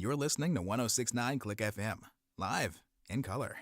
You're listening to 1069 Click FM, live in color.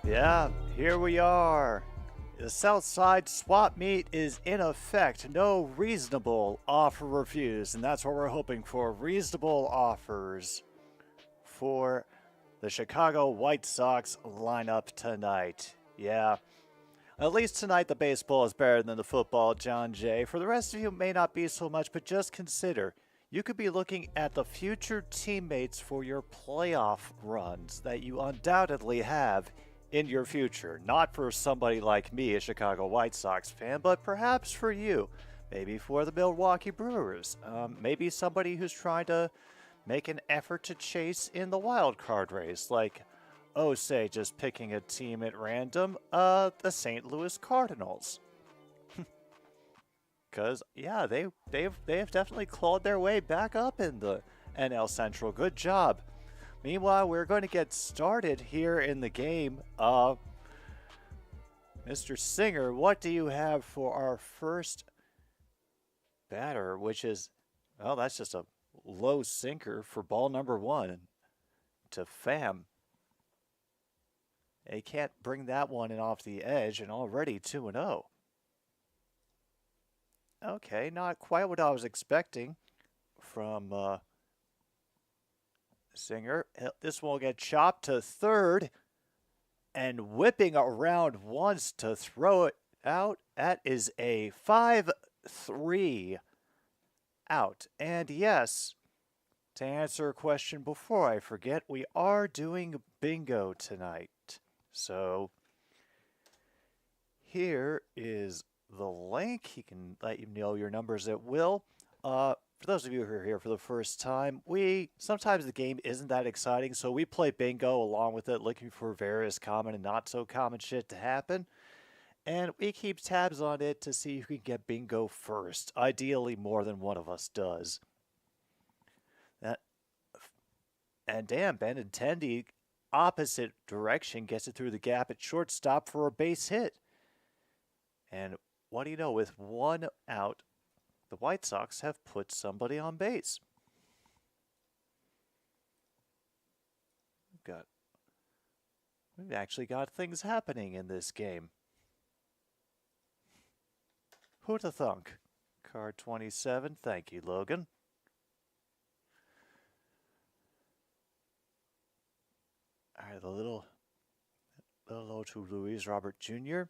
Yeah, here we are. The Southside swap meet is in effect. No reasonable offer refused, and that's what we're hoping for. Reasonable offers for the Chicago White Sox lineup tonight. Yeah, at least tonight the baseball is better than the football, John Jay. For the rest of you, it may not be so much, but just consider. You could be looking at the future teammates for your playoff runs that you undoubtedly have in your future. Not for somebody like me, a Chicago White Sox fan, but perhaps for you. Maybe for the Milwaukee Brewers. Maybe somebody who's trying to make an effort to chase in the wild card race. Like, say, just picking a team at random, the St. Louis Cardinals. Because, yeah, they have definitely clawed their way back up in the NL Central. Good job. Meanwhile, we're going to get started here in the game. Mr. Singer, what do you have for our first batter, which is, well, that's just a low sinker for ball number 1 to Pham. They can't bring that one in off the edge, and already 2-0. Okay, not quite what I was expecting from Singer. This one will get chopped to third and whipping around once to throw it out. That is a 5-3 out. And yes, to answer a question before I forget, we are doing bingo tonight. So here is the link. He can let you know your numbers at will. For those of you who are here for the first time, sometimes the game isn't that exciting, so we play bingo along with it, looking for various common and not so common shit to happen. And we keep tabs on it to see who can get bingo first. Ideally, more than one of us does. And damn, Benintendi, opposite direction, gets it through the gap at shortstop for a base hit. And what do you know, with 1 out, the White Sox have put somebody on base. We've actually got things happening in this game. Who'da thunk? Card 27. Thank you, Logan. All right, the little low to Luis Robert Jr.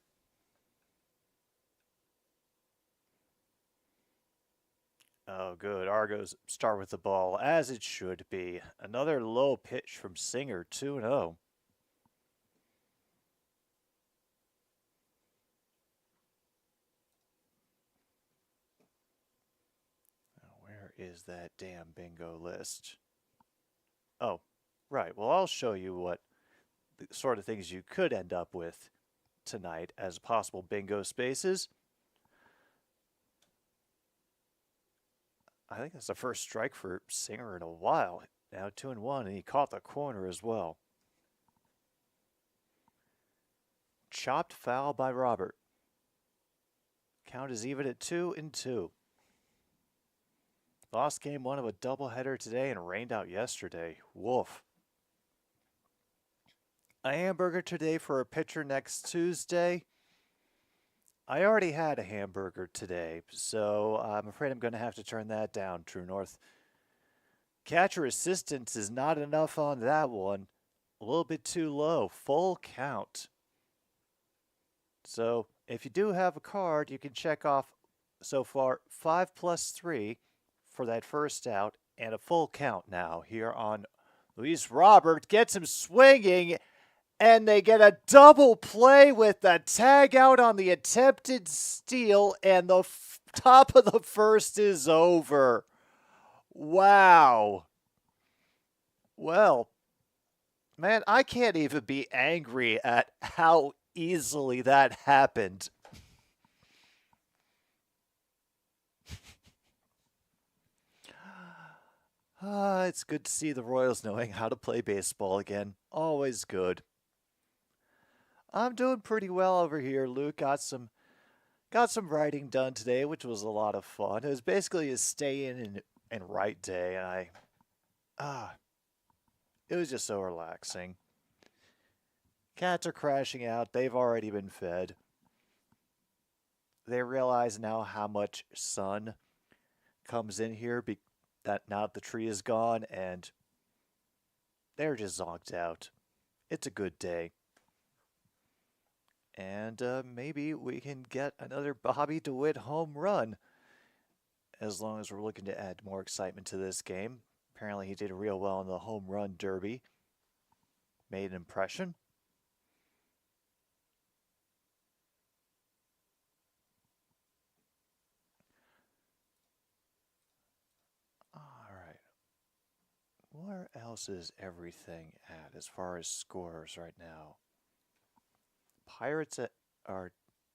Oh, good. Argos start with the ball, as it should be. Another low pitch from Singer, 2-0. Where is that damn bingo list? Oh, right. Well, I'll show you what the sort of things you could end up with tonight as possible bingo spaces. I think that's the first strike for Singer in a while. Now 2-1, and he caught the corner as well. Chopped foul by Robert. Count is even at 2-2. Lost game 1 of a doubleheader today and rained out yesterday. Woof. A hamburger today for a pitcher next Tuesday. I already had a hamburger today, so I'm afraid I'm going to have to turn that down, True North. Catcher assistance is not enough on that one. A little bit too low. Full count. So if you do have a card, you can check off so far 5+3 for that first out and a full count now here on Luis Robert. Gets him swinging. And they get a double play with the tag out on the attempted steal, and the top of the first is over. Wow. Well, man, I can't even be angry at how easily that happened. It's good to see the Royals knowing how to play baseball again. Always good. I'm doing pretty well over here, Luke. Got some writing done today, which was a lot of fun. It was basically a stay in and write day, and ah, it was just so relaxing. Cats are crashing out. They've already been fed. They realize now how much sun comes in here that now that the tree is gone, and they're just zonked out. It's a good day. And maybe we can get another Bobby DeWitt home run as long as we're looking to add more excitement to this game. Apparently, he did real well in the home run derby. Made an impression. All right. Where else is everything at as far as scores right now? Pirates are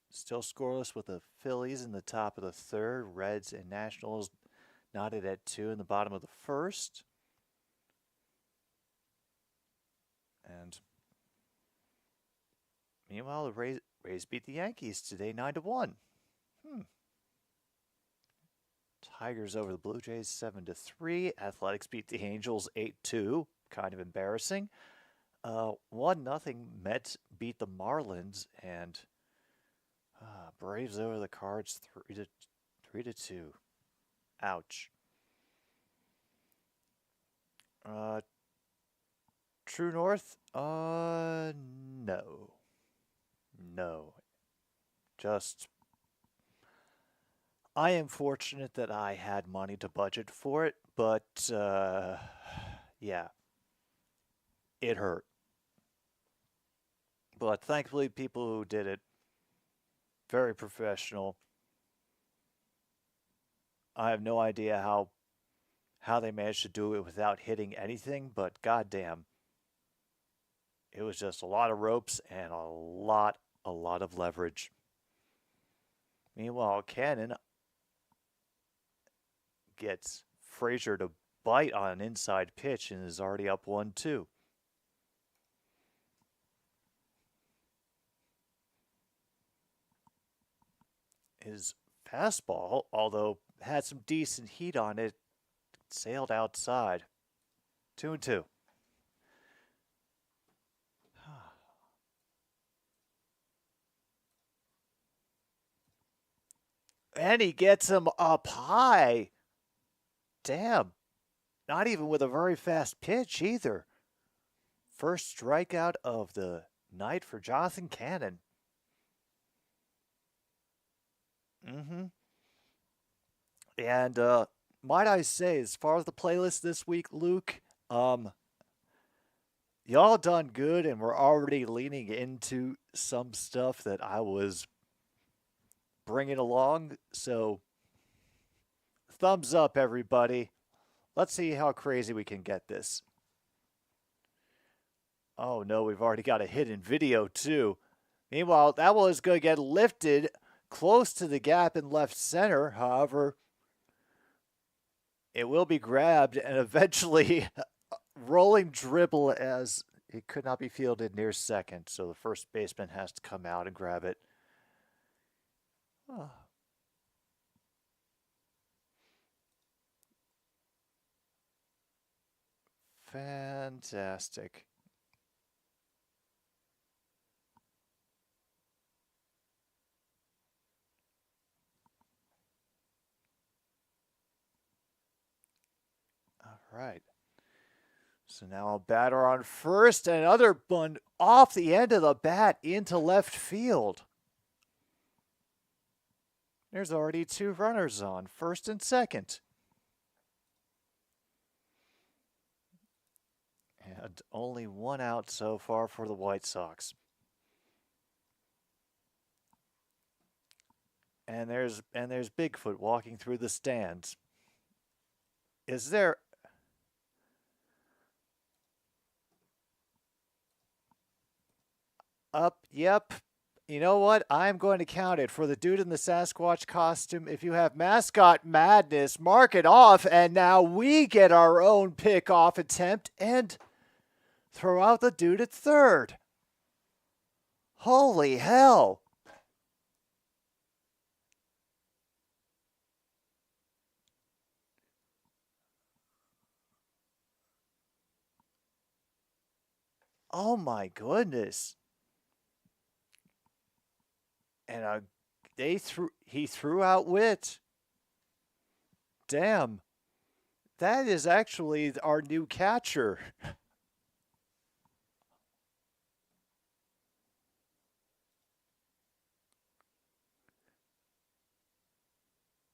still scoreless with the Phillies in the top of the third. Reds and Nationals knotted at 2 in the bottom of the first. And meanwhile, the Rays beat the Yankees today 9-1. Tigers over the Blue Jays 7-3. Athletics beat the Angels 8-2. Kind of embarrassing. 1-0 Mets beat the Marlins, and Braves over the Cards 3-2. Ouch. True North? No. No. Just I am fortunate that I had money to budget for it, but yeah, it hurt. But thankfully, people who did it, very professional. I have no idea how they managed to do it without hitting anything, but goddamn, it was just a lot of ropes and a lot of leverage. Meanwhile, Cannon gets Frazier to bite on an inside pitch and is already up 1-2. His fastball, although had some decent heat on it, sailed outside. 2-2. And he gets him up high. Damn. Not even with a very fast pitch either. First strikeout of the night for Jonathan Cannon. And might I say, as far as the playlist this week, Luke, y'all done good, and we're already leaning into some stuff that I was bringing along. So, thumbs up, everybody. Let's see how crazy we can get this. Oh no, we've already got a hidden video too. Meanwhile, that one is going to get lifted close to the gap in left center. However, it will be grabbed and eventually rolling dribble as it could not be fielded near second. So the first baseman has to come out and grab it. Oh. Fantastic. All right. So now a batter on first and another bunt off the end of the bat into left field. There's already 2 runners on, first and second. And only 1 out so far for the White Sox. And there's Bigfoot walking through the stands. Is there... Up, yep. You know what? I'm going to count it for the dude in the Sasquatch costume. If you have mascot madness, mark it off, and now we get our own pick-off attempt and throw out the dude at third. Holy hell. Oh my goodness. And he threw out Wit. Damn. That is actually our new catcher.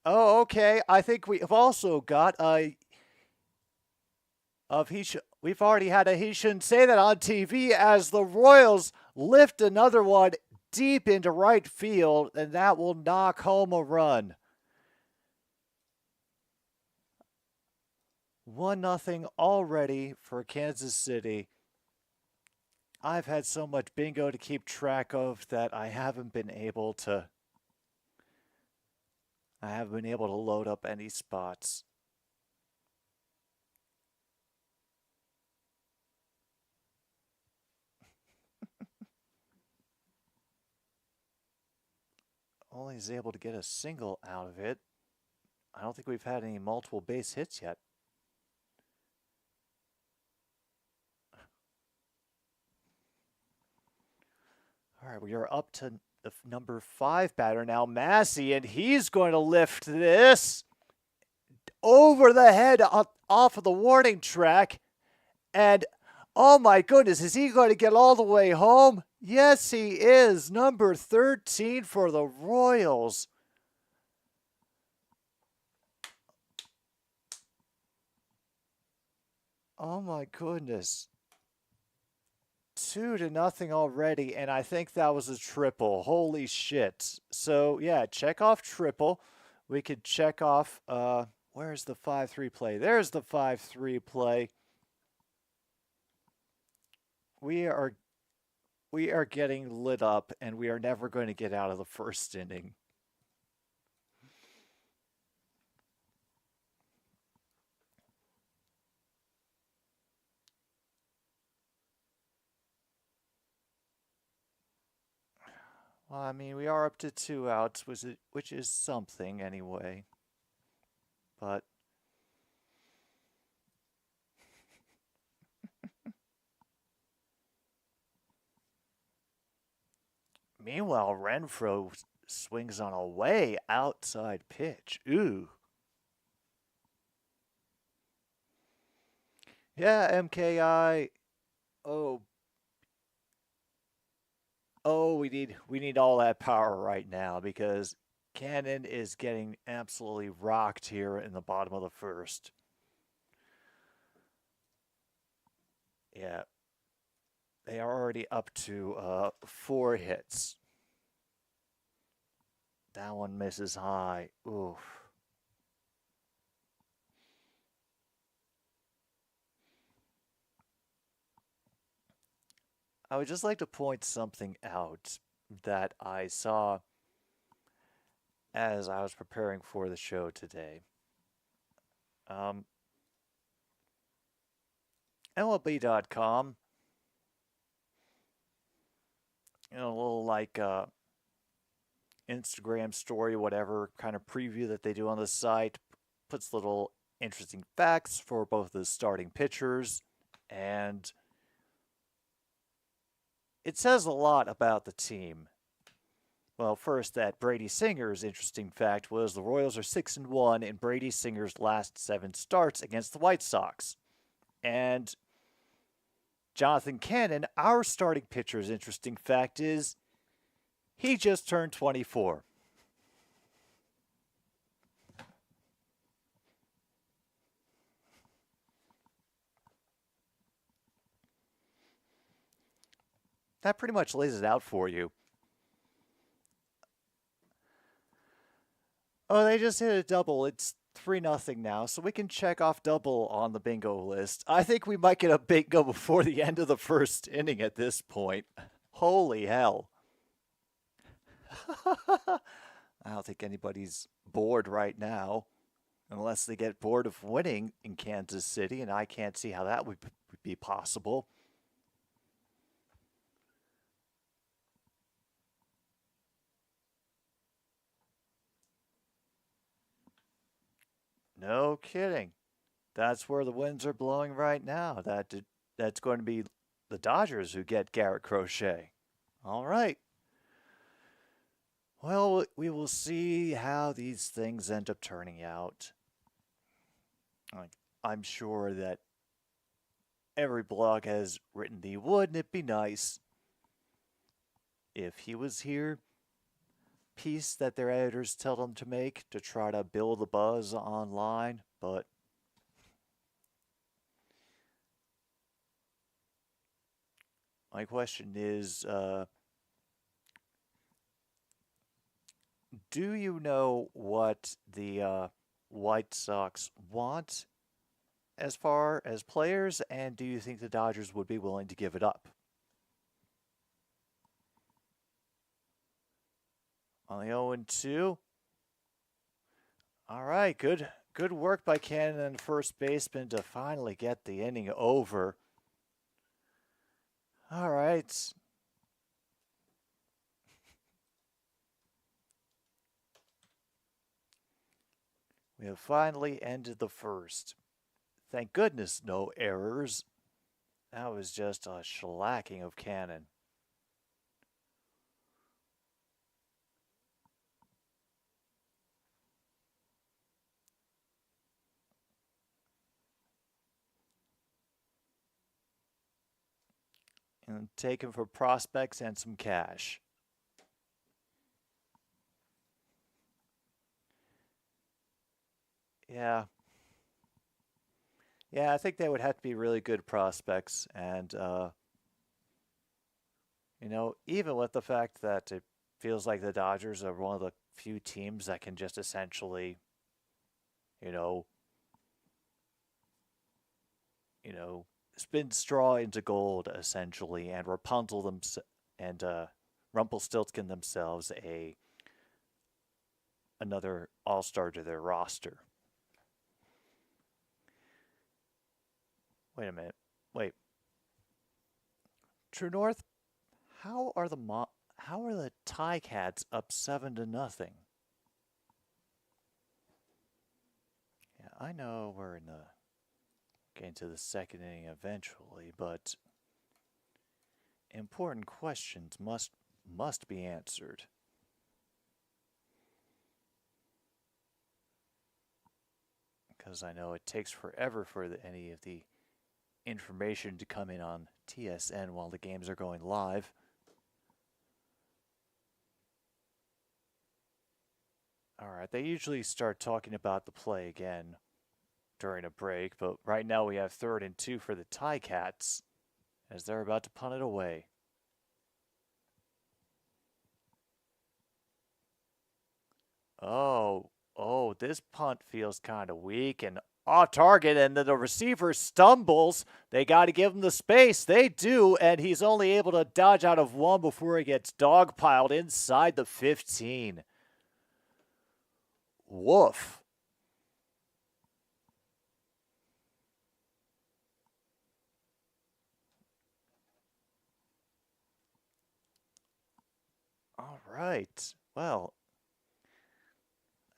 Oh, okay. I think we've also got we've already had a he shouldn't say that on TV as the Royals lift another one deep into right field, and that will knock home a run. 1-0 already for Kansas City. I've had so much bingo to keep track of that I haven't been able to load up any spots. Only is able to get a single out of it. I don't think we've had any multiple base hits yet. All right, we are up to the number 5 batter now, Massey, and he's going to lift this over the head off of the warning track. And oh my goodness, is he going to get all the way home? Yes, he is. Number 13 for the Royals. Oh my goodness. 2-0 already, and I think that was a triple. Holy shit. So, yeah, check off triple. We could check off, where's the 5-3 play? There's the 5-3 play. We are getting lit up, and we are never going to get out of the first inning. Well, I mean, we are up to 2 outs, which is something anyway. But meanwhile, Renfroe swings on a way outside pitch. Ooh. Yeah, MKI. Oh, we need all that power right now because Cannon is getting absolutely rocked here in the bottom of the first. Yeah. They are already up to 4 hits. That one misses high. Oof. I would just like to point something out that I saw as I was preparing for the show today. MLB.com, a little like Instagram story, whatever kind of preview that they do on the site, puts little interesting facts for both the starting pitchers, and it says a lot about the team. Well, first, that Brady Singer's interesting fact was the Royals are 6-1 in Brady Singer's last 7 starts against the White Sox. And Jonathan Cannon, our starting pitcher's interesting fact is he just turned 24. That pretty much lays it out for you. Oh, they just hit a double. It's 3-0 now, so we can check off double on the bingo list. I think we might get a bingo before the end of the first inning at this point. Holy hell. I don't think anybody's bored right now, unless they get bored of winning in Kansas City, and I can't see how that would be possible. No kidding. That's where the winds are blowing right now. That's going to be the Dodgers who get Garrett Crochet. All right. Well, we will see how these things end up turning out. I'm sure that every blog has written wouldn't it be nice if he was here? Piece that their editors tell them to make to try to build the buzz online, but my question is, do you know what the White Sox want as far as players, and do you think the Dodgers would be willing to give it up? On the 0-2. All right, good work by Cannon and first baseman to finally get the inning over. All right. We have finally ended the first. Thank goodness no errors. That was just a shellacking of Cannon. And take him for prospects and some cash. Yeah. Yeah, I think they would have to be really good prospects. And, even with the fact that it feels like the Dodgers are one of the few teams that can just essentially, spin straw into gold, essentially, and Rumpelstiltskin themselves another all-star to their roster. Wait a minute. Wait. True North, how are the Ticats up 7-0? Yeah, I know we're getting to the second inning eventually, but important questions must be answered. Because I know it takes forever for any of the information to come in on TSN while the games are going live. All right, they usually start talking about the play again during a break, but right now we have 3rd and 2 for the Ticats as they're about to punt it away. Oh, this punt feels kind of weak and off target, and then the receiver stumbles. They got to give him the space. They do, and he's only able to dodge out of one before he gets dogpiled inside the 15. Woof. All right. Well,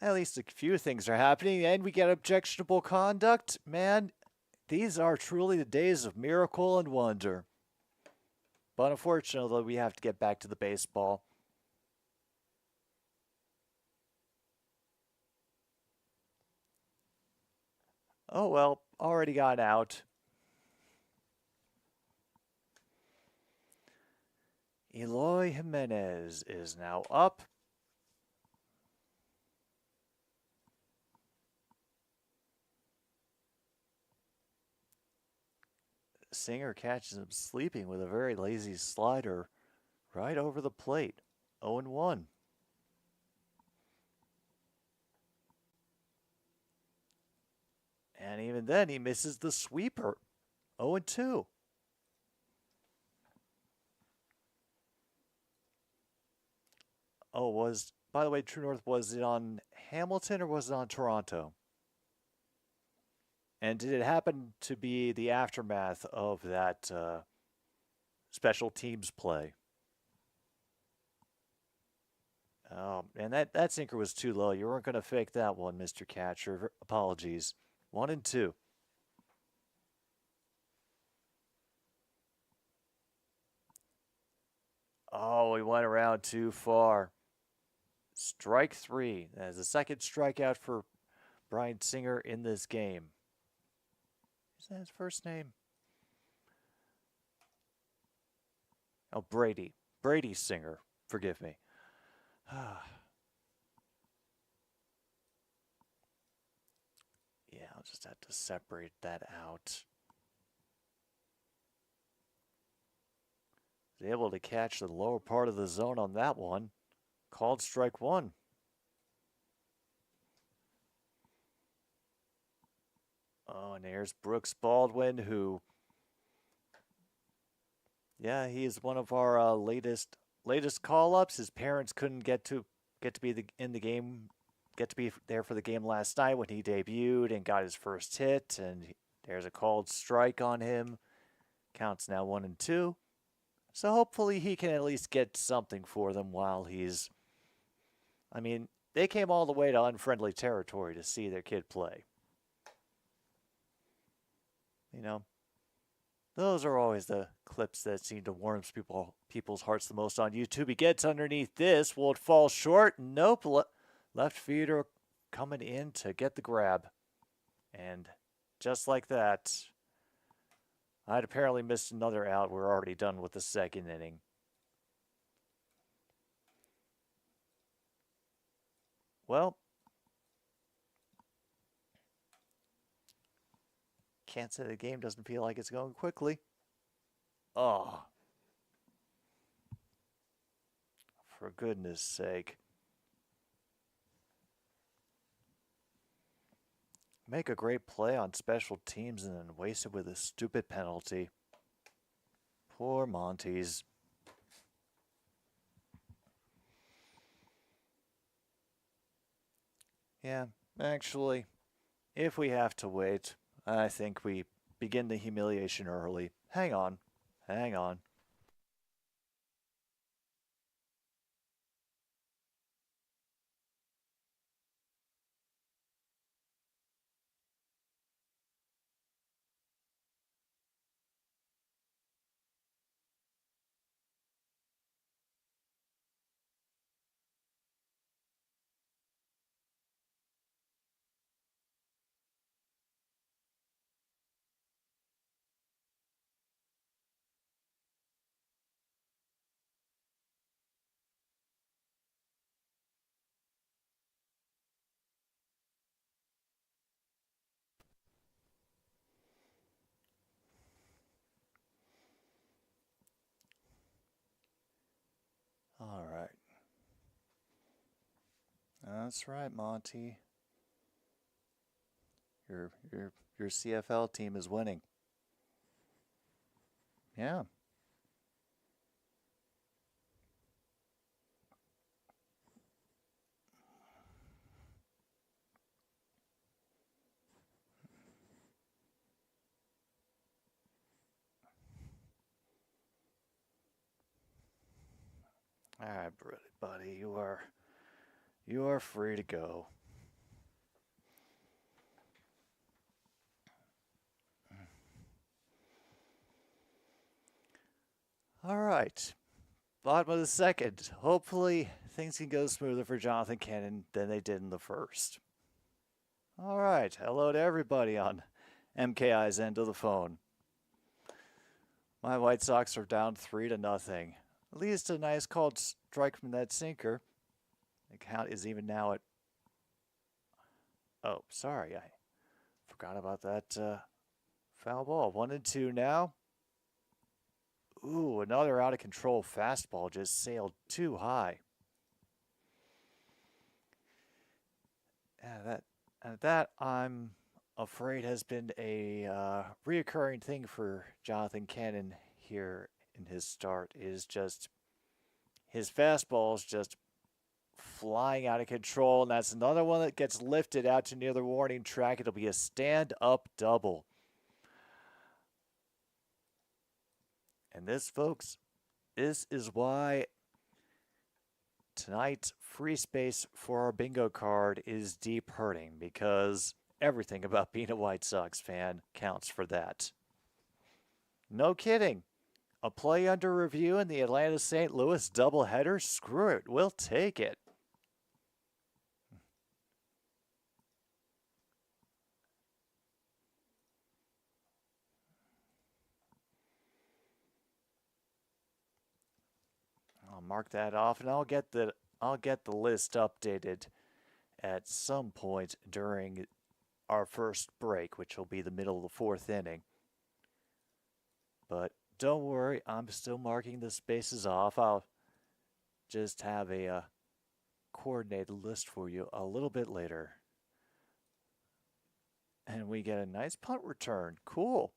at least a few things are happening, and we get objectionable conduct. Man, these are truly the days of miracle and wonder. But unfortunately, we have to get back to the baseball. Oh well, already got out. Eloy Jimenez is now up. Singer catches him sleeping with a very lazy slider right over the plate. 0-1. And even then, he misses the sweeper. 0-2. Oh, by the way, True North, was it on Hamilton or was it on Toronto? And did it happen to be the aftermath of that special teams play? And that sinker was too low. You weren't going to fake that one, Mr. Catcher. Apologies. 1-2. Oh, we went around too far. Strike 3. That is the second strikeout for Brian Singer in this game. Is that his first name? Oh, Brady. Brady Singer. Forgive me. Yeah, I'll just have to separate that out. Was able to catch the lower part of the zone on that one. Called strike 1. Oh, and there's Brooks Baldwin, who, yeah, he is one of our latest call-ups. His parents couldn't get to be in the game, get to be there for the game last night when he debuted and got his first hit, and there's a called strike on him. Counts now 1-2. So hopefully he can at least get something for them while he's. I mean, they came all the way to unfriendly territory to see their kid play. You know, those are always the clips that seem to warm people's hearts the most on YouTube. He gets underneath this. Will it fall short? Nope. Left fielder coming in to get the grab. And just like that, I'd apparently missed another out. We're already done with the second inning. Well, can't say the game doesn't feel like it's going quickly. Oh, for goodness sake. Make a great play on special teams and then waste it with a stupid penalty. Poor Monty's. Yeah, actually, if we have to wait, I think we begin the humiliation early. Hang on. Hang on. All right. That's right, Monty. Your CFL team is winning. Yeah. All right, buddy, you are free to go. All right. Bottom of the second. Hopefully things can go smoother for Jonathan Cannon than they did in the first. All right. Hello to everybody on MKI's end of the phone. My White Sox are down 3-0. At least a nice called strike from that sinker. The count is even now at. Oh, sorry. I forgot about that foul ball. 1-2 now. Ooh, another out of control fastball just sailed too high. That I'm afraid has been a reoccurring thing for Jonathan Cannon here in his start is just his fastball is just flying out of control, and that's another one that gets lifted out to near the warning track. It'll be a stand-up double. And this, folks, this is why tonight free space for our bingo card is deep hurting, because everything about being a White Sox fan counts for that. No kidding. A play under review in the Atlanta-St. Louis doubleheader? Screw it. We'll take it. I'll mark that off, and I'll get the list updated at some point during our first break, which will be the middle of the fourth inning. But don't worry, I'm still marking the spaces off. I'll just have a coordinated list for you a little bit later. And we get a nice punt return. Cool.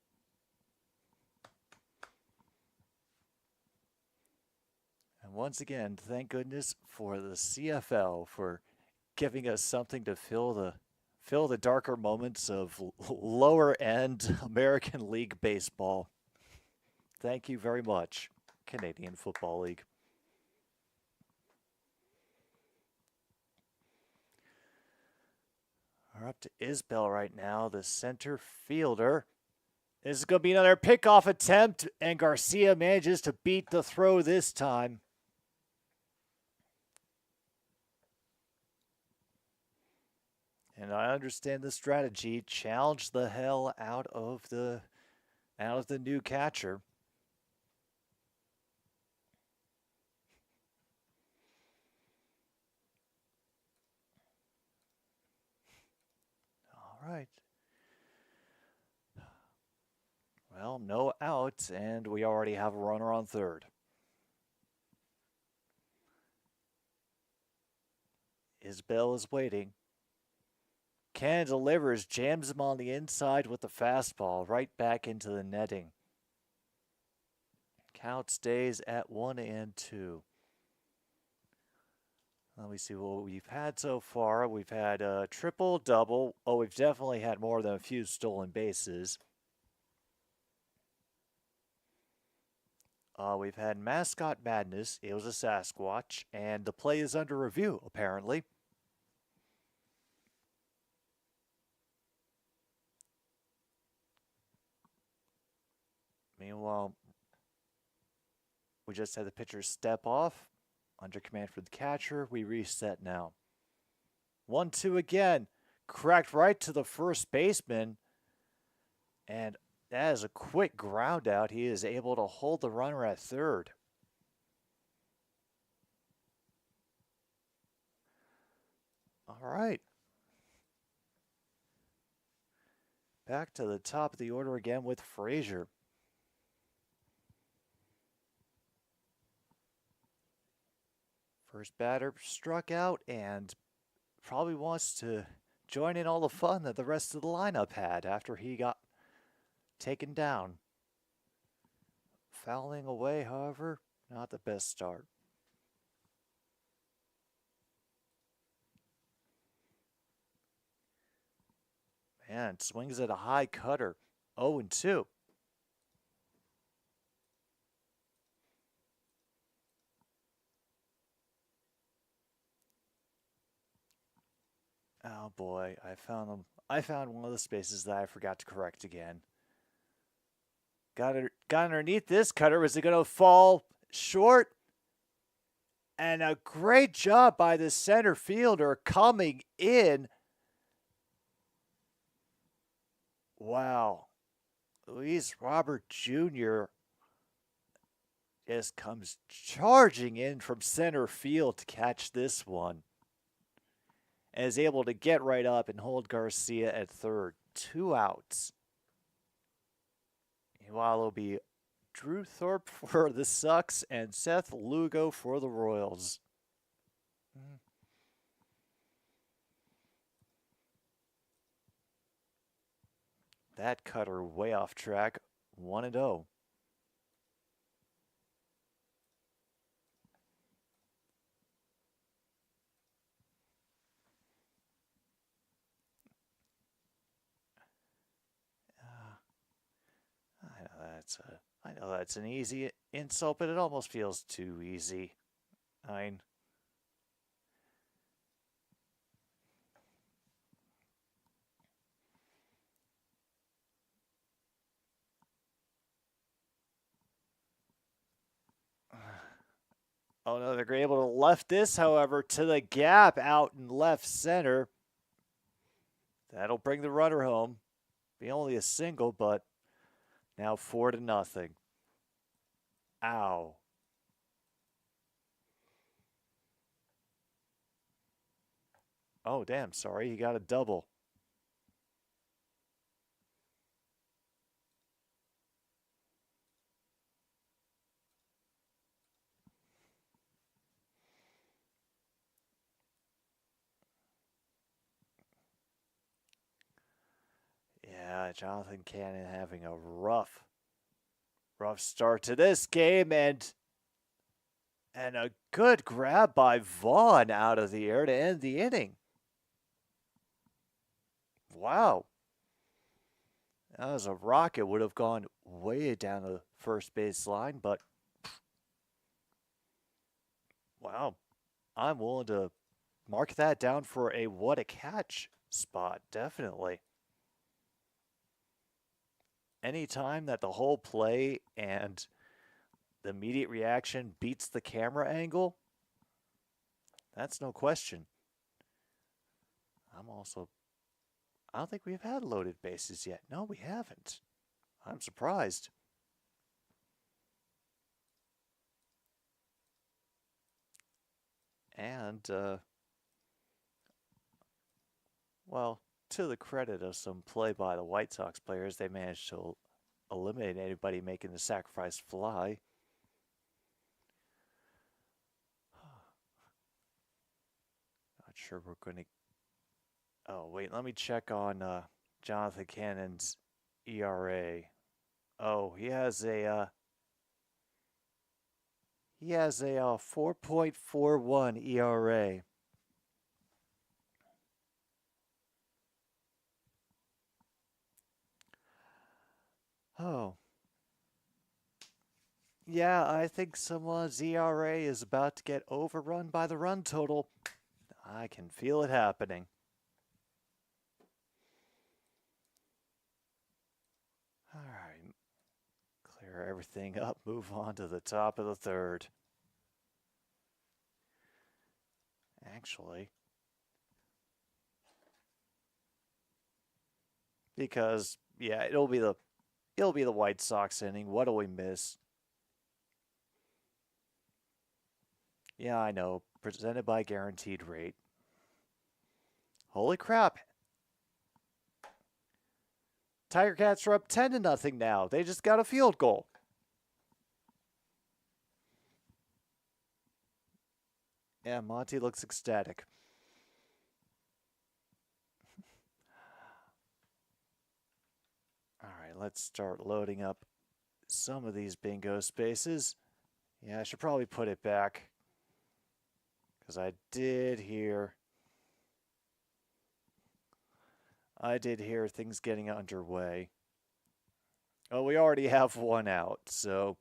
And once again, thank goodness for the CFL for giving us something to fill the darker moments of lower end American League baseball. Thank you very much, Canadian Football League. We're up to Isbell right now, the center fielder. This is going to be another pickoff attempt, and Garcia manages to beat the throw this time. And I understand the strategy. Challenge the hell out of the new catcher. All right. Well, no outs, and we already have a runner on third. Isbell is waiting. Cannon delivers, jams him on the inside with the fastball, right back into the netting. Count stays at 1-2. Let me see what we've had so far. We've had a triple, double. Oh, we've definitely had more than a few stolen bases. We've had Mascot Madness. It was a Sasquatch, and the play is under review, apparently. Meanwhile, we just had the pitcher step off. Under command for the catcher. We reset now. 1-2 again. Cracked right to the first baseman. And that is a quick ground out. He is able to hold the runner at third. All right. Back to the top of the order again with Frazier. First batter struck out and probably wants to join in all the fun that the rest of the lineup had after he got taken down. Fouling away, however, not the best start. Man, swings at a high cutter. 0-2. Oh boy, I found one of the spaces that I forgot to correct again. Got underneath this cutter. Was it going to fall short? And a great job by the center fielder coming in. Wow. Luis Robert Jr. just comes charging in from center field to catch this one. And is able to get right up and hold Garcia at third. 2 outs. Meanwhile, it'll be Drew Thorpe for the Sox and Seth Lugo for the Royals. That cutter way off track. 1-0. I know that's an easy insult, but it almost feels too easy. I mean, oh no, they're able to left this, however, to the gap out in left center. That'll bring the runner home. Be only a single, but now 4-0. Ow. Oh, damn, sorry. He got a double. Yeah, Jonathan Cannon having a rough start to this game, and a good grab by Vaughn out of the air to end the inning. Wow. That was a rocket. Would have gone way down the first base line, but wow. I'm willing to mark that down for a what a catch spot, definitely. Anytime that the whole play and the immediate reaction beats the camera angle, that's no question. I don't think we've had loaded bases yet. No, we haven't. I'm surprised. And, well, to the credit of some play by the White Sox players, they managed to eliminate anybody making the sacrifice fly. Not sure we're going to. Oh, wait, let me check on Jonathan Cannon's ERA. Oh, he has a 4.41 ERA. Oh. Yeah, I think someone's ERA is about to get overrun by the run total. I can feel it happening. All right. Clear everything up, move on to the top of the third. Actually, because yeah, it'll be the White Sox inning. What do we miss? Yeah, I know. Presented by Guaranteed Rate. Holy crap. Tiger Cats are up 10-0 now. They just got a field goal. Yeah, Monty looks ecstatic. All right, let's start loading up some of these bingo spaces. Yeah, I should probably put it back because I did hear things getting underway. Oh, we already have one out, so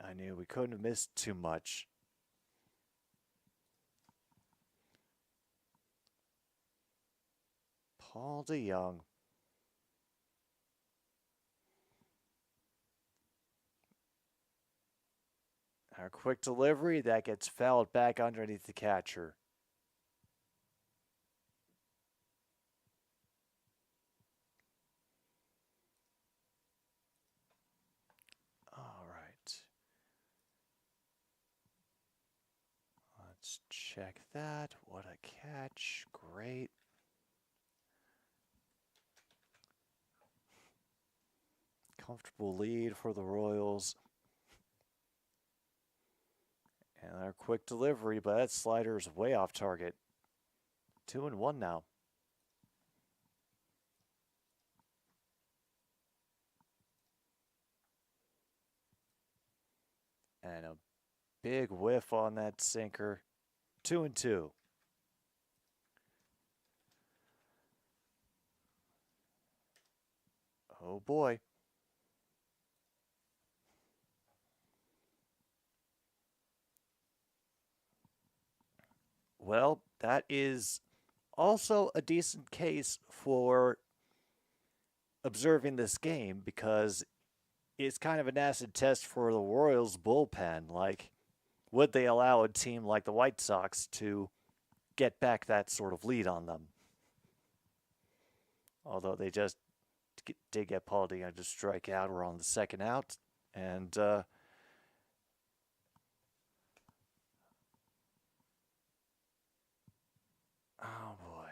I knew we couldn't have missed too much. Paul DeYoung. Our quick delivery, that gets fouled back underneath the catcher. All right. Let's check that. What a catch. Great. Comfortable lead for the Royals. And our quick delivery, but that slider is way off target. 2-1 now. And a big whiff on that sinker. 2-2. Oh boy. Well, that is also a decent case for observing this game because it's kind of an acid test for the Royals bullpen. Like, would they allow a team like the White Sox to get back that sort of lead on them? Although they just did get Paul DeJong to strike out. We're on the second out. And oh boy.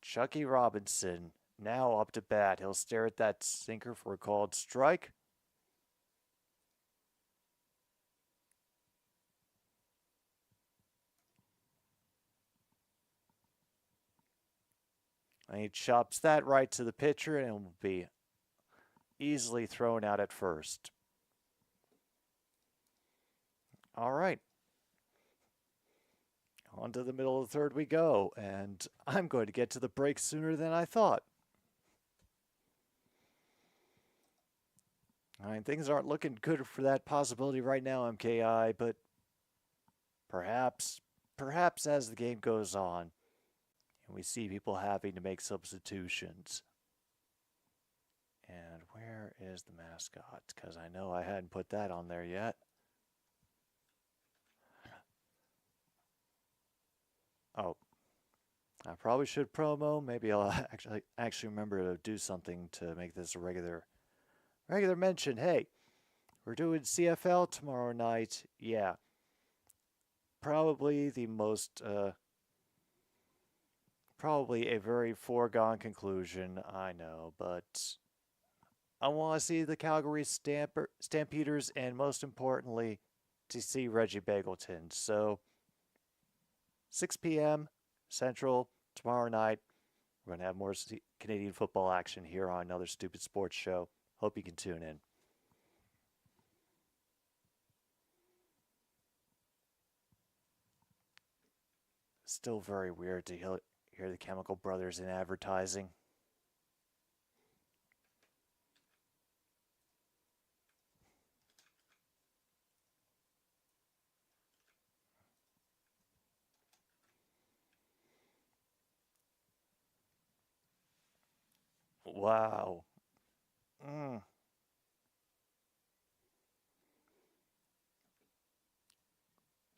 Chucky Robinson now up to bat. He'll stare at that sinker for a called strike. And he chops that right to the pitcher and it will be easily thrown out at first. All right. On to the middle of the third we go, and I'm going to get to the break sooner than I thought. I mean, things aren't looking good for that possibility right now, MKI, but perhaps as the game goes on, and we see people having to make substitutions. And where is the mascot? Because I know I hadn't put that on there yet. Oh, I probably should promo. Maybe I'll actually remember to do something to make this a regular mention. Hey, we're doing CFL tomorrow night. Yeah, probably the most probably a very foregone conclusion. I know, but I want to see the Calgary Stampeders, and most importantly, to see Reggie Bagleton. So 6 p.m. Central tomorrow night. We're going to have more Canadian football action here on another Stupid Sports Show. Hope you can tune in. Still very weird to hear the Chemical Brothers in advertising. Wow.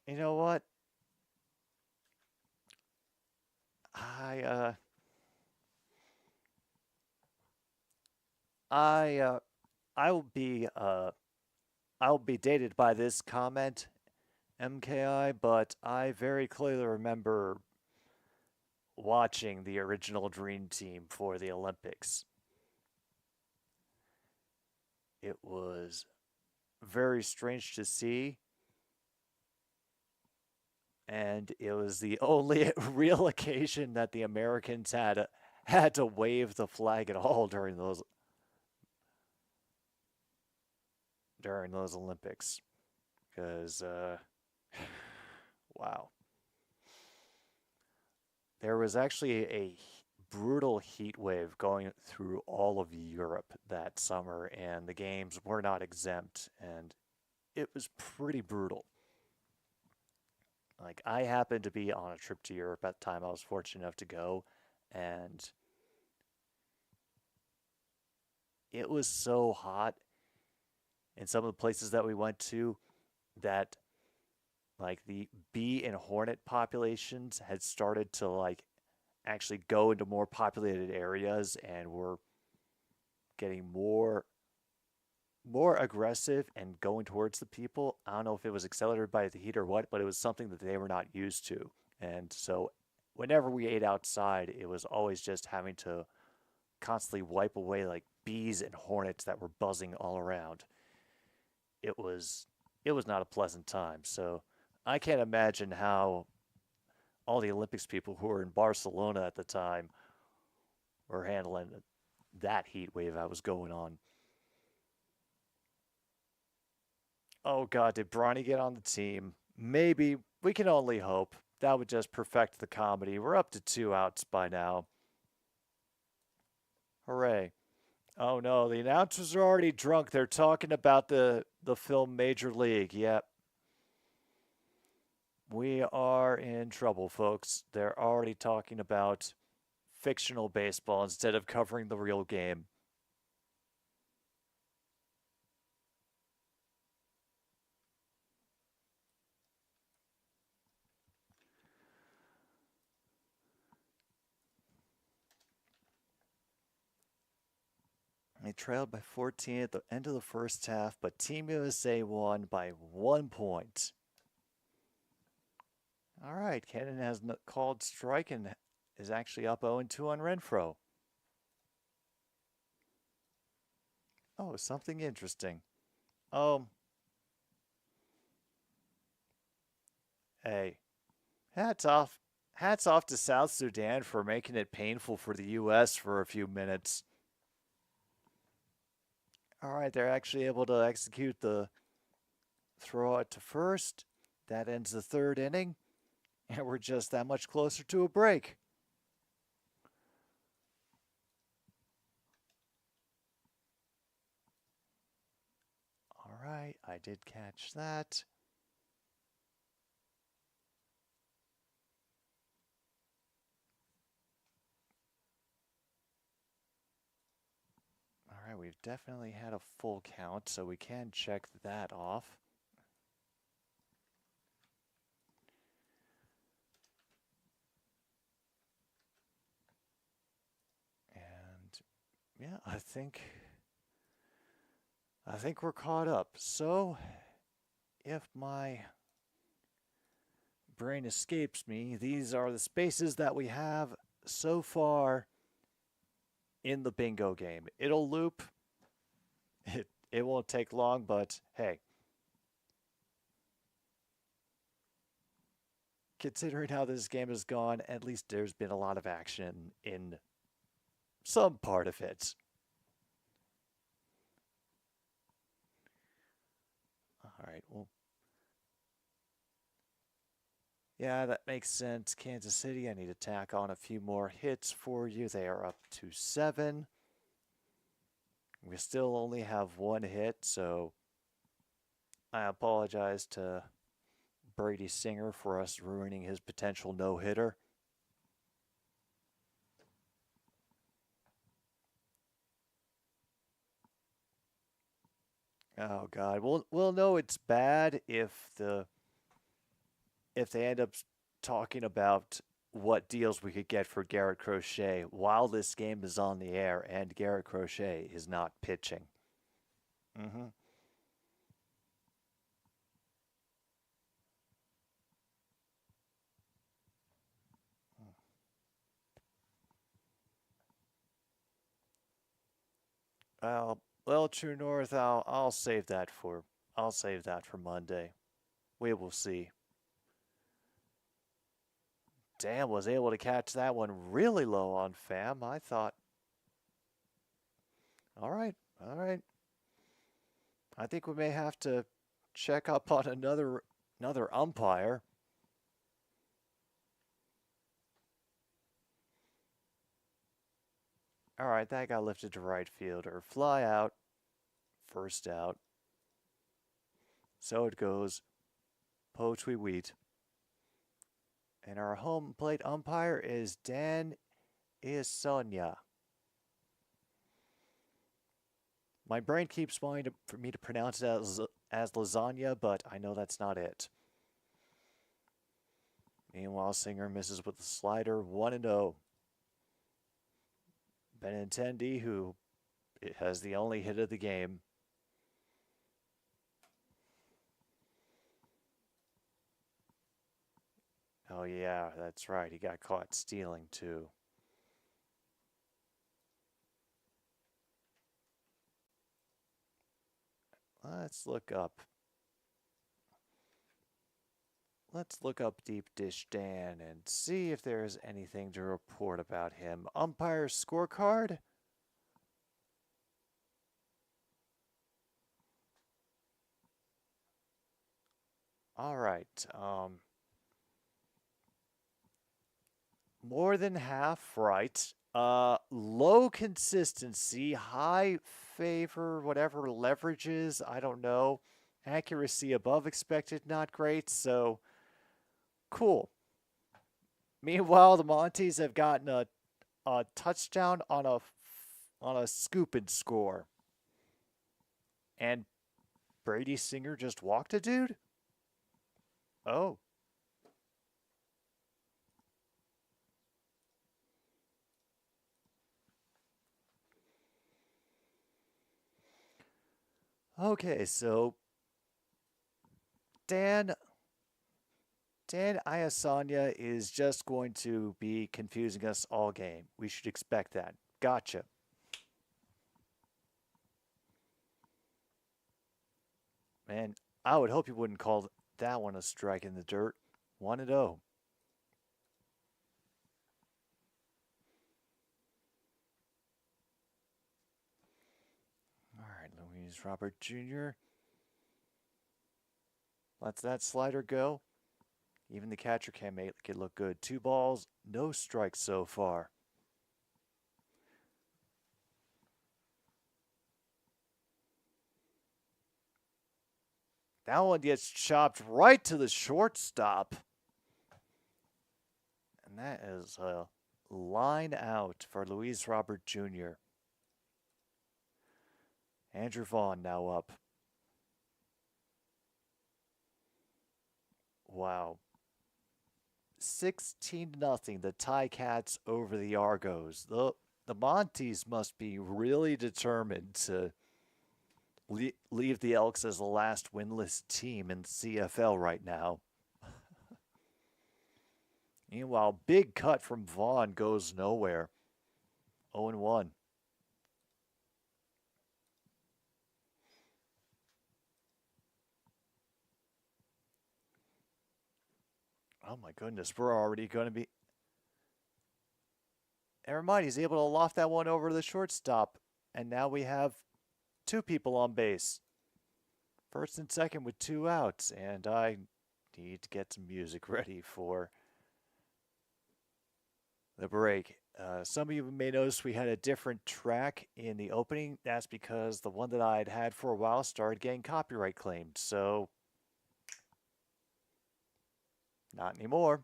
You know what? I will be dated by this comment, MKI, but I very clearly remember watching the original Dream Team for the Olympics. It was very strange to see, and it was the only real occasion that the Americans had to wave the flag at all during those Olympics, because wow, there was actually a brutal heat wave going through all of Europe that summer, and the games were not exempt, and it was pretty brutal. Like, I happened to be on a trip to Europe at the time. I was fortunate enough to go, and it was so hot in some of the places that we went to that like the bee and hornet populations had started to like actually go into more populated areas and were getting more aggressive and going towards the people. I don't know if it was accelerated by the heat or what, but it was something that they were not used to. And so whenever we ate outside, it was always just having to constantly wipe away like bees and hornets that were buzzing all around. It was not a pleasant time. So I can't imagine how all the Olympics people who were in Barcelona at the time were handling that heat wave that was going on. Oh God, did Bronny get on the team? Maybe. We can only hope. That would just perfect the comedy. We're up to 2 outs by now. Hooray. Oh no, the announcers are already drunk. They're talking about the film Major League. Yep. We are in trouble, folks. They're already talking about fictional baseball instead of covering the real game. They trailed by 14 at the end of the first half, but Team USA won by 1 point. All right, Cannon has called strike and is actually up 0-2 on Renfroe. Oh, something interesting. Oh, hey, hats off. Hats off to South Sudan for making it painful for the U.S. for a few minutes. All right, they're actually able to execute the throw it to first. That ends the third inning, and we're just that much closer to a break. All right, I did catch that. All right, we've definitely had a full count, so we can check that off. And yeah, I think we're caught up. So, if my brain escapes me, these are the spaces that we have so far in the bingo game. It'll loop. It won't take long, but hey, considering how this game has gone, at least there's been a lot of action in some part of it. All right, well, yeah, that makes sense. Kansas City, I need to tack on a few more hits for you. They are up to 7. We still only have 1 hit, so I apologize to Brady Singer for us ruining his potential no-hitter. Oh God, we'll know it's bad if they end up talking about what deals we could get for Garrett Crochet while this game is on the air and Garrett Crochet is not pitching. Mm-hmm. Well, True North, I'll save that for Monday. We will see. Damn, was able to catch that one really low on fam. I thought, all right, all right. I think we may have to check up on another umpire. All right, that got lifted to right field or fly out, first out. So it goes. Po Wheat. And our home plate umpire is Dan Iasonia. My brain keeps wanting for me to pronounce it as lasagna, but I know that's not it. Meanwhile, Singer misses with the slider, 1-0. Benintendi, who has the only hit of the game. Oh yeah, that's right. He got caught stealing too. Let's look up. Let's look up Deep Dish Dan and see if there's anything to report about him. Umpire scorecard? All right. More than half right. Low consistency, high favor, whatever leverages, I don't know. Accuracy above expected, not great. So cool. Meanwhile, the Monties have gotten a touchdown on a scoop and score. And Brady Singer just walked a dude? Oh. Okay, so Dan Dan Iasanya is just going to be confusing us all game. We should expect that. Gotcha. Man, I would hope you wouldn't call that one a strike in the dirt. 1-0. All right, Luis Robert Jr. lets that slider go. Even the catcher can make it look good. 2 balls, no strikes so far. That one gets chopped right to the shortstop. And that is a line out for Luis Robert Jr. Andrew Vaughn now up. Wow. 16-0, the Ticats over the Argos. The Monties must be really determined to leave the Elks as the last winless team in CFL right now. Meanwhile, big cut from Vaughn goes nowhere. 0-1. Oh my goodness, we're already going to be... Never mind, he's able to loft that one over the shortstop. And now we have 2 people on base. First and second with 2 outs. And I need to get some music ready for the break. Some of you may notice we had a different track in the opening. That's because the one that I had for a while started getting copyright claimed. So, not anymore.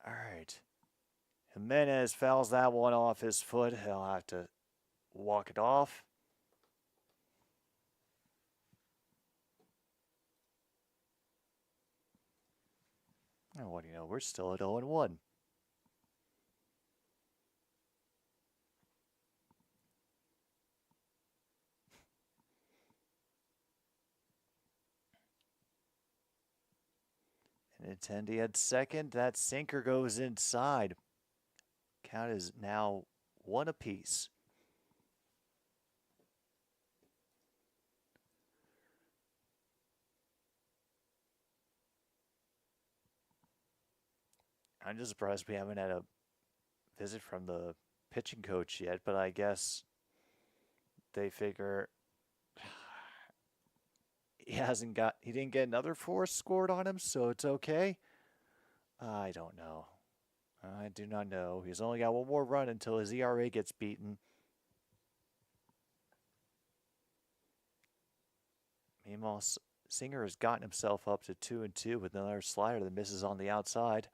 All right. Jimenez fouls that one off his foot. He'll have to walk it off. And what do you know? We're still at 0-1. And Attendee at second. That sinker goes inside. Count is now 1 apiece. I'm just surprised we haven't had a visit from the pitching coach yet, but I guess they figure he didn't get another 4 scored on him, so it's okay. I don't know. I do not know. He's only got 1 more run until his ERA gets beaten. Meanwhile, Singer has gotten himself up to 2-2 with another slider that misses on the outside.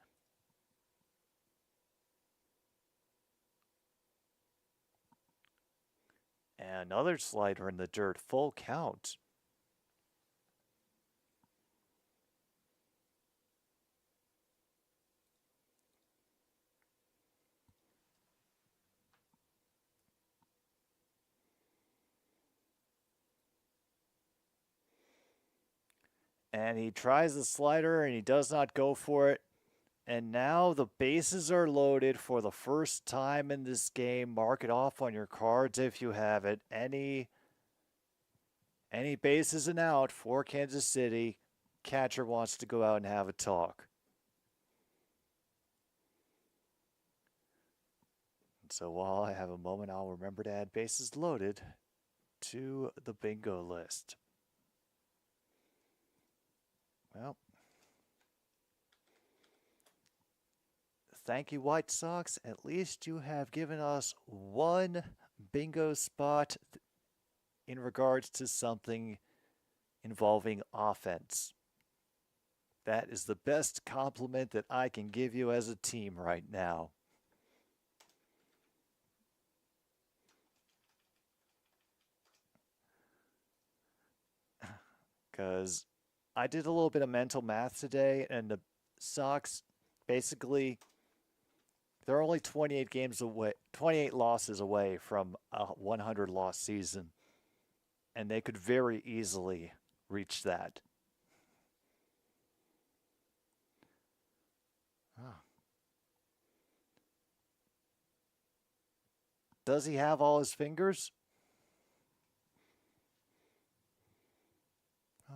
And another slider in the dirt, full count. And he tries the slider and he does not go for it. And now the bases are loaded for the first time in this game. Mark it off on your cards if you have it. Any bases and out for Kansas City. Catcher wants to go out and have a talk. So while I have a moment, I'll remember to add bases loaded to the bingo list. Well, thank you, White Sox. At least you have given us one bingo spot in regards to something involving offense. That is the best compliment that I can give you as a team right now. Because I did a little bit of mental math today, and the Sox basically, they're only 28 games away, 28 losses away from a 100 loss season, and they could very easily reach that. Does he have all his fingers?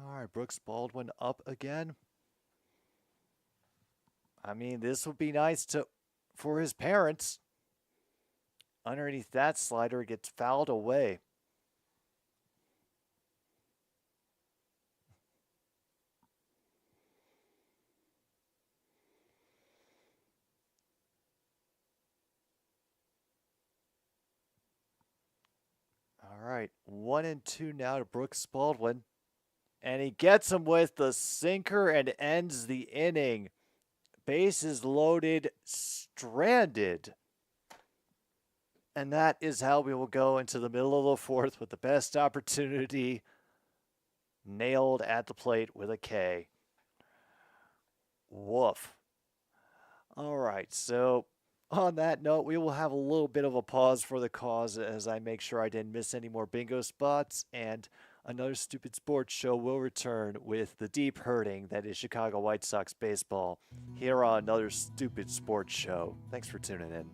All right, Brooks Baldwin up again. I mean, this would be nice for his parents. Underneath that slider, it gets fouled away. All right, 1-2 now to Brooks Baldwin. And he gets him with the sinker and ends the inning. Bases loaded, stranded. And that is how we will go into the middle of the fourth with the best opportunity nailed at the plate with a K. Woof. All right, so on that note, we will have a little bit of a pause for the cause as I make sure I didn't miss any more bingo spots, and another Stupid Sports Show will return with the deep hurting that is Chicago White Sox baseball here on another Stupid Sports Show. Thanks for tuning in.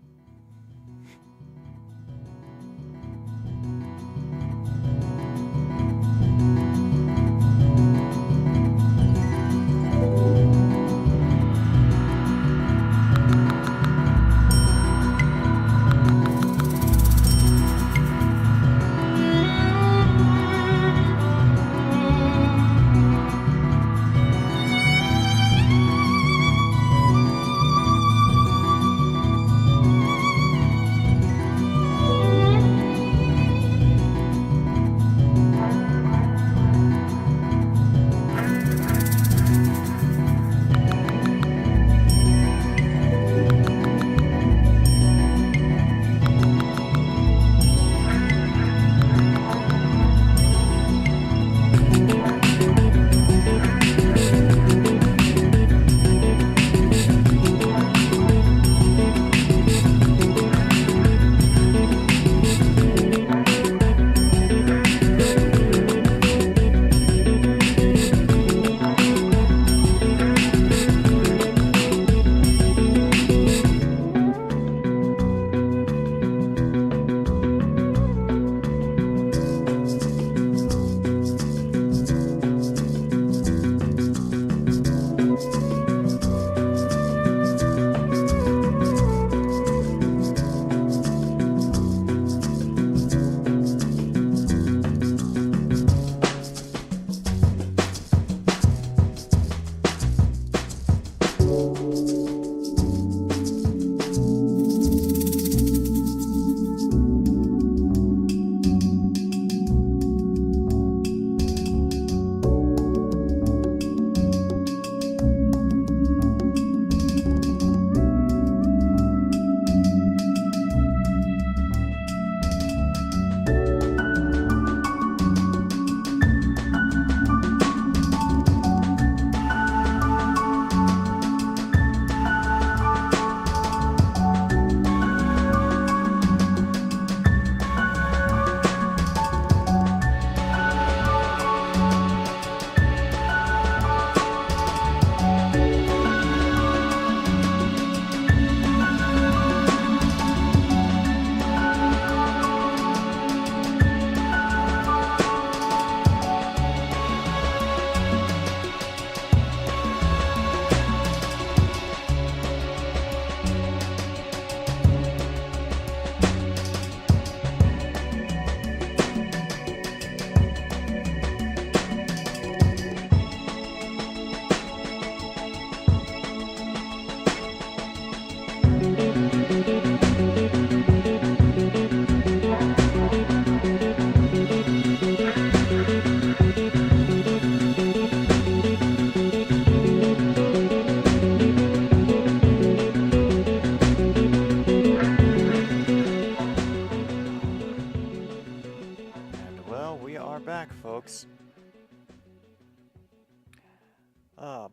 folks.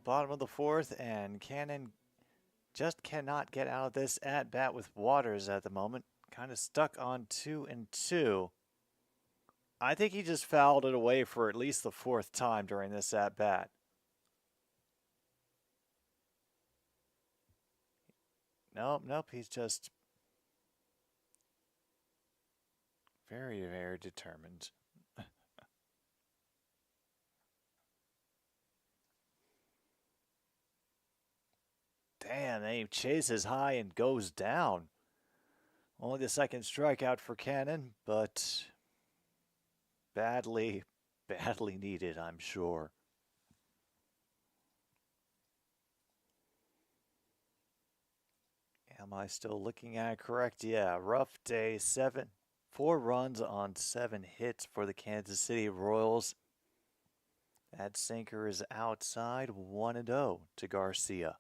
Bottom of the fourth, and Cannon just cannot get out of this at-bat with Waters at the moment. Kind of stuck on 2-2. I think he just fouled it away for at least the fourth time during this at-bat. Nope, he's just very, very determined. Damn, he chases high and goes down. Only the second strikeout for Cannon, but badly needed, I'm sure. Am I still looking at it correct? Yeah, rough day, 4 runs on 7 hits for the Kansas City Royals. That sinker is outside, 1-0 to Garcia.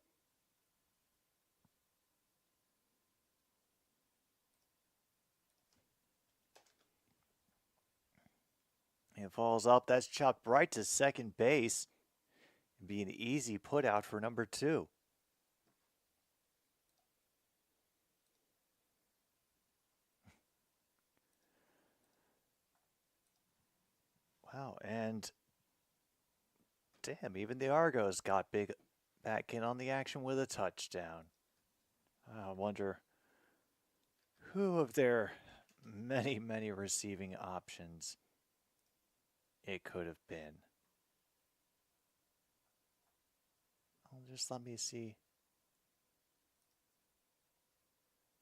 It falls up. That's chopped right to second base. It'd be an easy put out for number 2. Wow, and damn, even the Argos got big back in on the action with a touchdown. I wonder who of their many, many receiving options it could have been. Just let me see.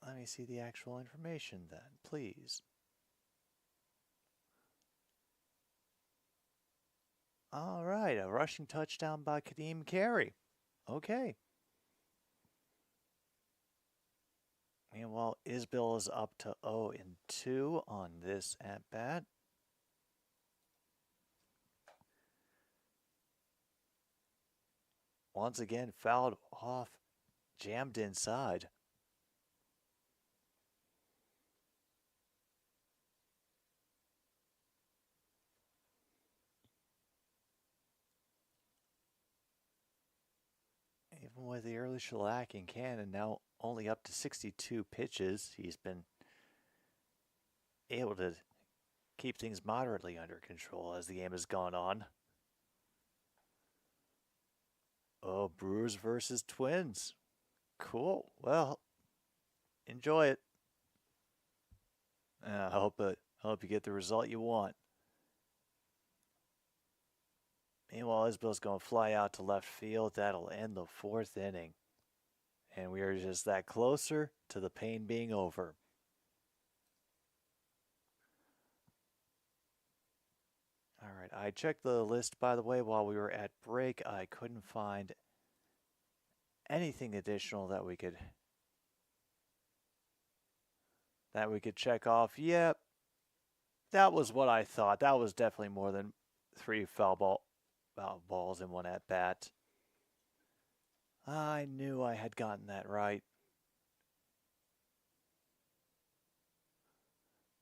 Let me see the actual information then, please. All right, a rushing touchdown by Kadeem Carey. Okay. Meanwhile, Isbell is up to 0-2 on this at-bat. Once again, fouled off, jammed inside. Even with the early shellac in Cannon, now only up to 62 pitches, he's been able to keep things moderately under control as the game has gone on. Oh, Brewers versus Twins. Cool. Well, enjoy it. I hope you get the result you want. Meanwhile, Isbell's going to fly out to left field. That'll end the 4th inning. And we are just that closer to the pain being over. All right, I checked the list, by the way, while we were at break. I couldn't find anything additional that we could check off. Yep, that was what I thought. That was definitely more than 3 foul balls in one at bat. I knew I had gotten that right.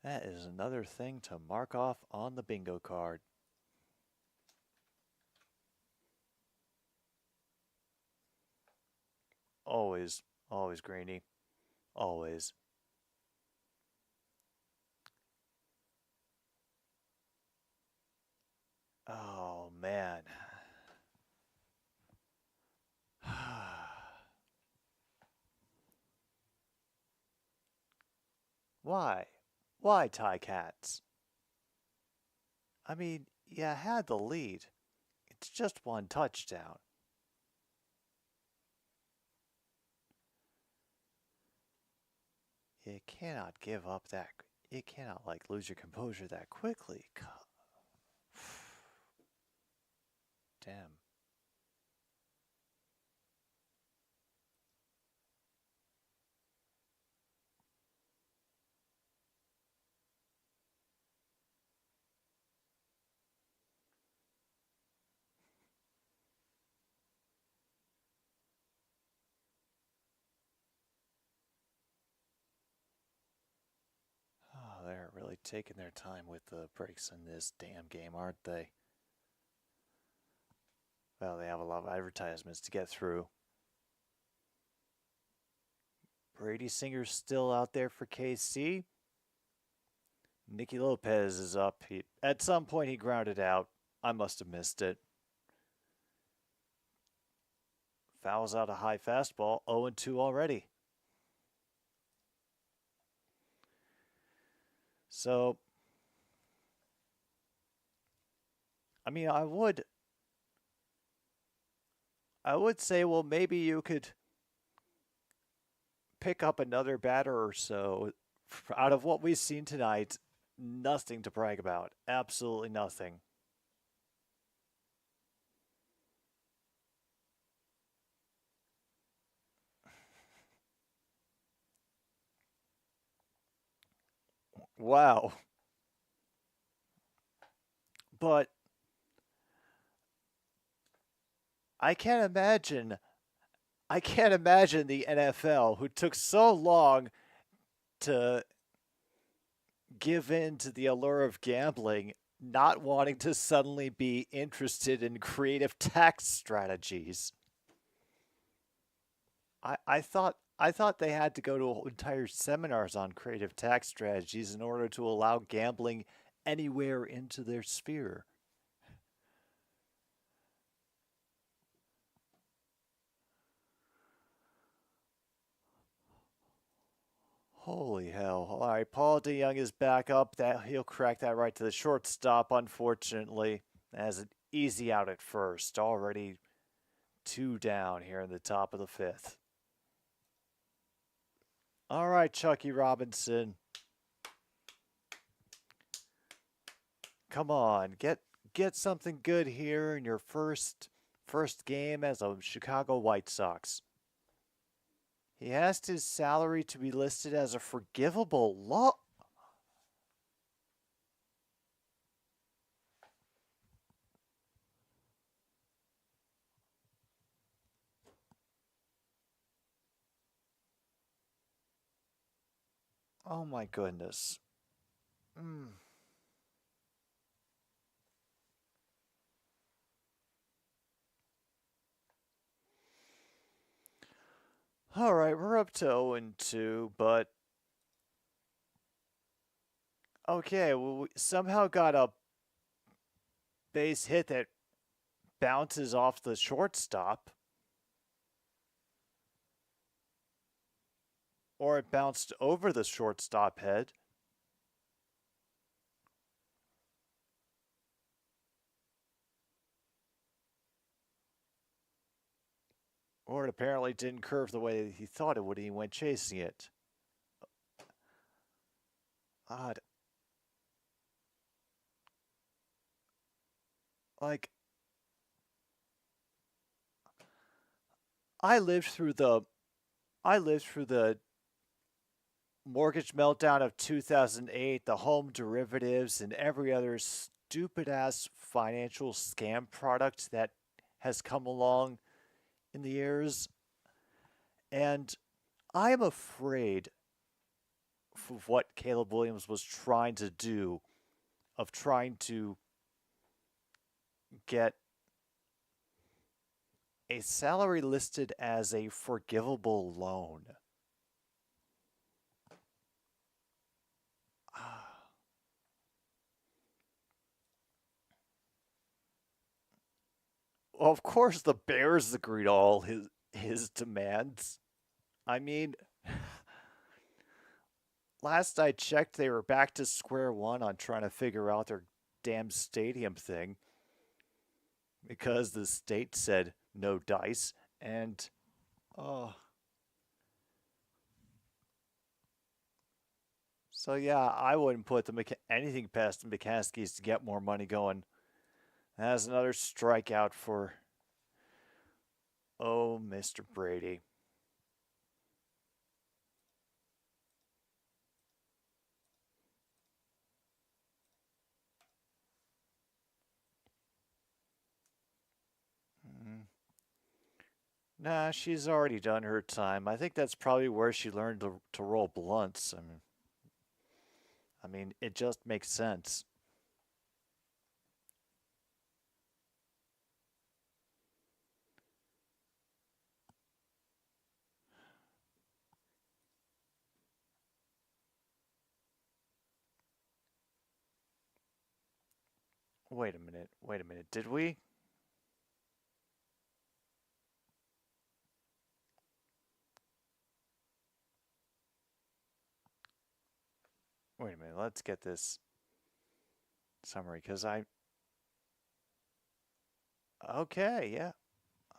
That is another thing to mark off on the bingo card. Always, always Greeny. Always. Oh, man. Why? Why, Ticats? I mean, you had the lead. It's just 1 touchdown. You cannot give up that. You cannot, lose your composure that quickly. Damn. They're really taking their time with the breaks in this damn game, aren't they? Well, they have a lot of advertisements to get through. Brady Singer's still out there for KC. Nicky Lopez is up. At some point, he grounded out. I must have missed it. Fouls out a high fastball. 0-2 already. So, I mean, I would say, well, maybe you could pick up another batter or so. Out of what we've seen tonight, nothing to brag about. Absolutely nothing. Wow. But I can't imagine the NFL, who took so long to give in to the allure of gambling, not wanting to suddenly be interested in creative tax strategies. I thought they had to go to entire seminars on creative tax strategies in order to allow gambling anywhere into their sphere. Holy hell. All right, Paul DeYoung is back up. He'll crack that right to the shortstop, unfortunately. As an easy out at first. Already 2 down here in the top of the 5th. All right, Chucky Robinson. Come on, get something good here in your first game as a Chicago White Sox. He asked his salary to be listed as a forgivable loan. Oh my goodness. All right, we're up to 0-2, but okay, well, we somehow got a base hit that bounces off the shortstop. Or it bounced over the shortstop head. Or it apparently didn't curve the way he thought it would. He went chasing it. Odd. Like, I lived through the mortgage meltdown of 2008, the home derivatives, and every other stupid ass financial scam product that has come along in the years. And I am afraid of what Caleb Williams was trying to do, of trying to get a salary listed as a forgivable loan. Well, of course, the Bears agreed to all his demands. I mean, last I checked, they were back to square one on trying to figure out their damn stadium thing because the state said no dice, and so yeah, I wouldn't put anything past the McCaskies to get more money going. That's another strikeout for Mr. Brady. Nah, she's already done her time. I think that's probably where she learned to roll blunts. I mean, it just makes sense. Wait a minute. Wait a minute. Did we? Wait a minute. Let's get this summary because I. Okay, yeah.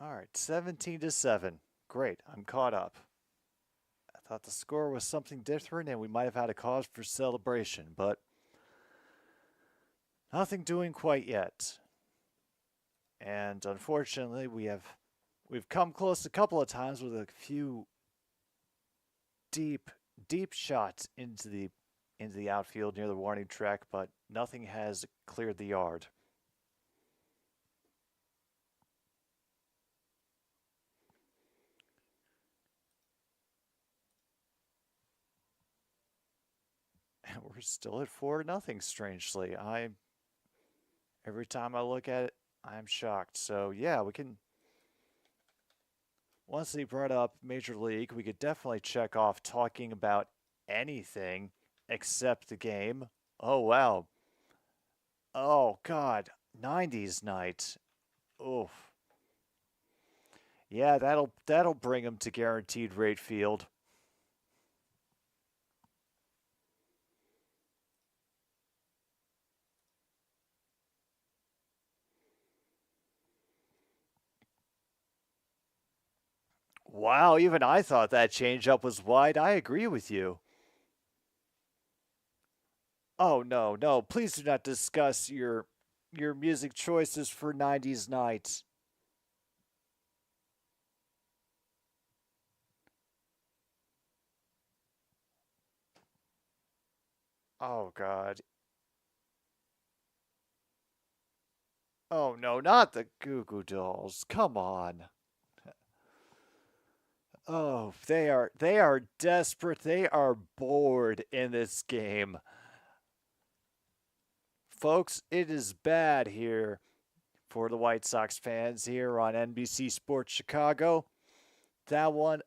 All right. 17 to 7. Great. I'm caught up. I thought the score was something different and we might have had a cause for celebration, but nothing doing quite yet. And unfortunately, we've come close a couple of times with a few deep deep shots into the outfield near the warning track, but nothing has cleared the yard. And we're still at 4-0, strangely. Every time I look at it, I'm shocked. So yeah, we can once he brought up Major League, we could definitely check off talking about anything except the game. Oh wow. Oh god. 90s night. Oof. Yeah, that'll bring him to guaranteed rate field. Wow, even I thought that changeup was wide. I agree with you. Oh no, no, please do not discuss your music choices for 90s nights. Oh god. Oh no, not the Goo Goo Dolls. Come on. Oh, they are desperate. They are bored in this game. Folks, it is bad here for the White Sox fans here on NBC Sports Chicago. That one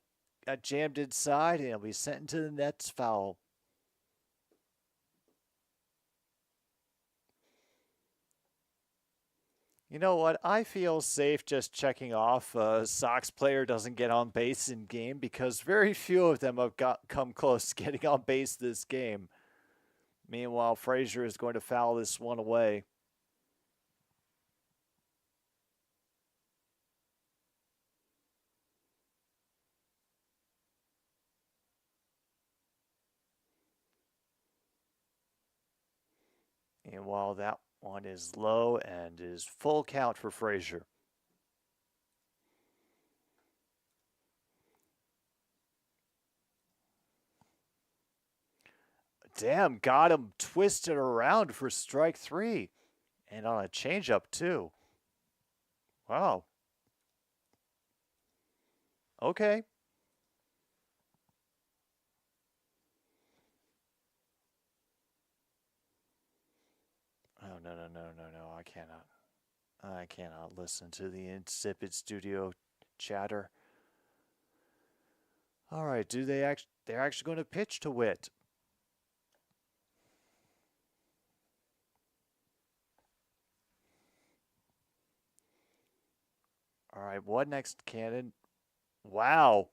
got jammed inside and we sent into the nets foul. You know what? I feel safe just checking off a Sox player doesn't get on base in game because very few of them have come close to getting on base this game. Meanwhile, Frazier is going to foul this one away. And while that one is low and is full count for Frazier. Damn, got him twisted around for strike three. And on a changeup, too. Wow. Okay. Oh, no, no, no, no, no. I cannot. I cannot listen to the insipid studio chatter. All right, they're actually going to pitch to Witt. All right, what next, Cannon? Wow.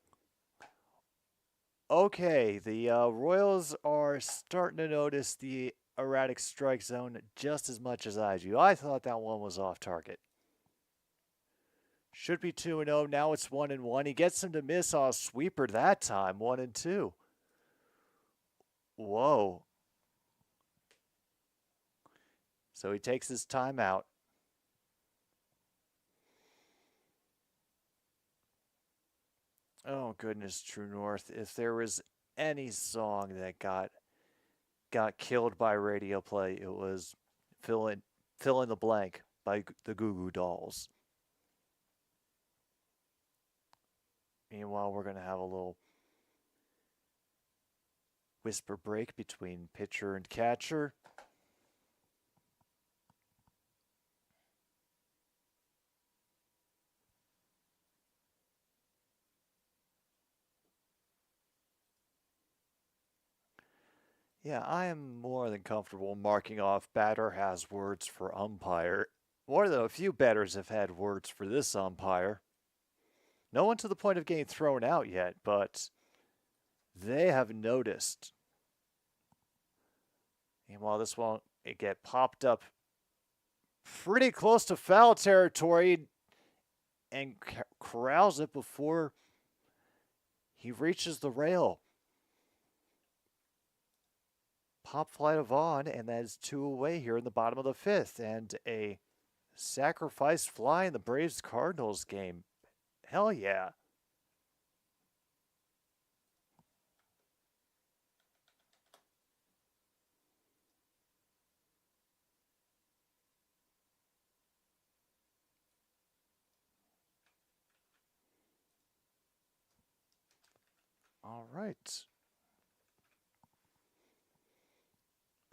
Okay, the Royals are starting to notice the erratic strike zone just as much as I do. I thought that one was off target. Should be 2-0. Now it's 1-1. He gets him to miss on a sweeper that time, 1-2. Whoa. So he takes his time out. Oh goodness, True North. If there was any song that got killed by radio play, it was fill in the blank by the Goo Goo Dolls. Meanwhile, we're gonna have a little whisper break between pitcher and catcher. Yeah, I am more than comfortable marking off batter has words for umpire. More than a few batters have had words for this umpire. No one to the point of getting thrown out yet, but they have noticed. And while this won't get popped up pretty close to foul territory and corrals it before he reaches the rail. Pop fly to Vaughn, and that is 2 away here in the bottom of the 5th. And a sacrifice fly in the Braves-Cardinals game. Hell yeah. All right.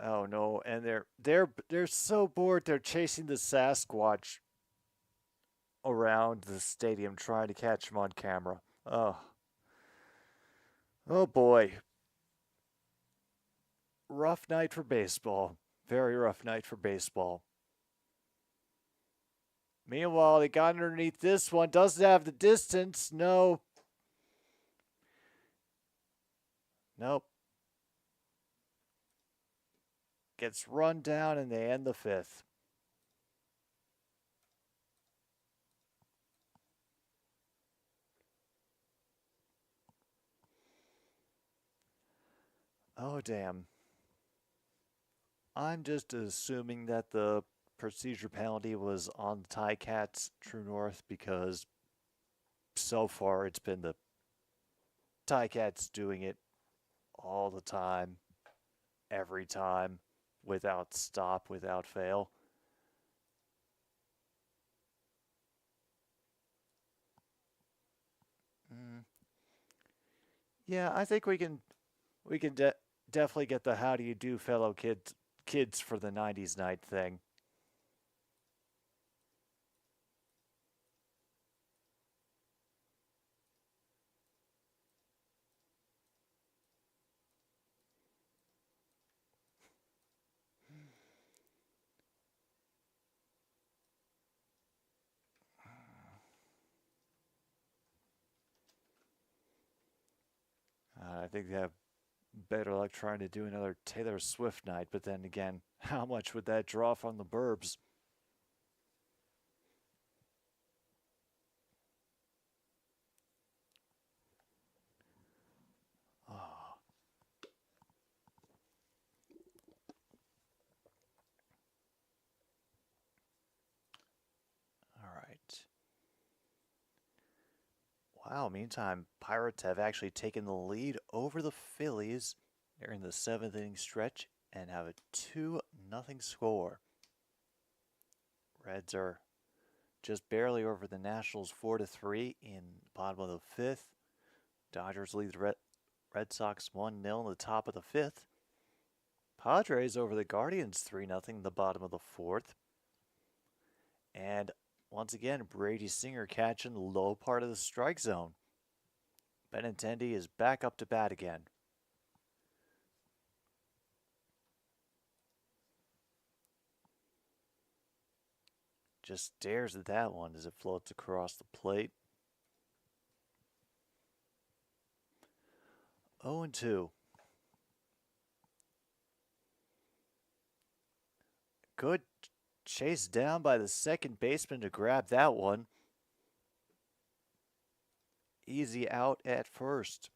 Oh no, and they're so bored they're chasing the Sasquatch around the stadium trying to catch him on camera. Oh. Oh boy. Rough night for baseball. Very rough night for baseball. Meanwhile, they got underneath this one. Doesn't have the distance. No. Nope. Gets run down and they end the 5th. Oh, damn. I'm just assuming that the procedure penalty was on the Ticats True North because so far it's been the Ticats doing it all the time, every time, without stop, without fail. Yeah, I think we can definitely get the how do you do fellow kids for the 90s night thing. I think they have better luck trying to do another Taylor Swift night, but then again, how much would that draw from the burbs? Oh. All right. Wow, meantime, Pirates have actually taken the lead over the Phillies. They're in the 7th inning stretch and have a 2-0 score. Reds are just barely over the Nationals 4-3 in the bottom of the 5th. Dodgers lead the Red Sox 1-0 in the top of the 5th. Padres over the Guardians 3-0 in the bottom of the 4th. And once again, Brady Singer catching the low part of the strike zone. Benintendi is back up to bat again. Just stares at that one as it floats across the plate. 0-2. Good chase down by the second baseman to grab that one. Easy out at first.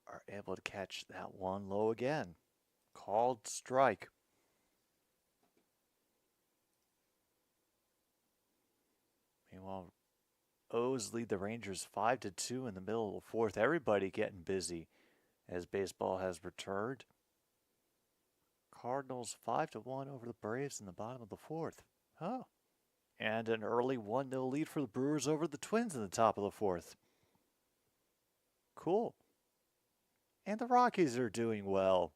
Are able to catch that one low again. Called strike. Meanwhile, O's lead the Rangers 5-2 in the middle of the fourth. Everybody getting busy as baseball has returned. Cardinals 5-1 over the Braves in the bottom of the fourth. Oh. And an early 1-0 lead for the Brewers over the Twins in the top of the fourth. Cool. And the Rockies are doing well.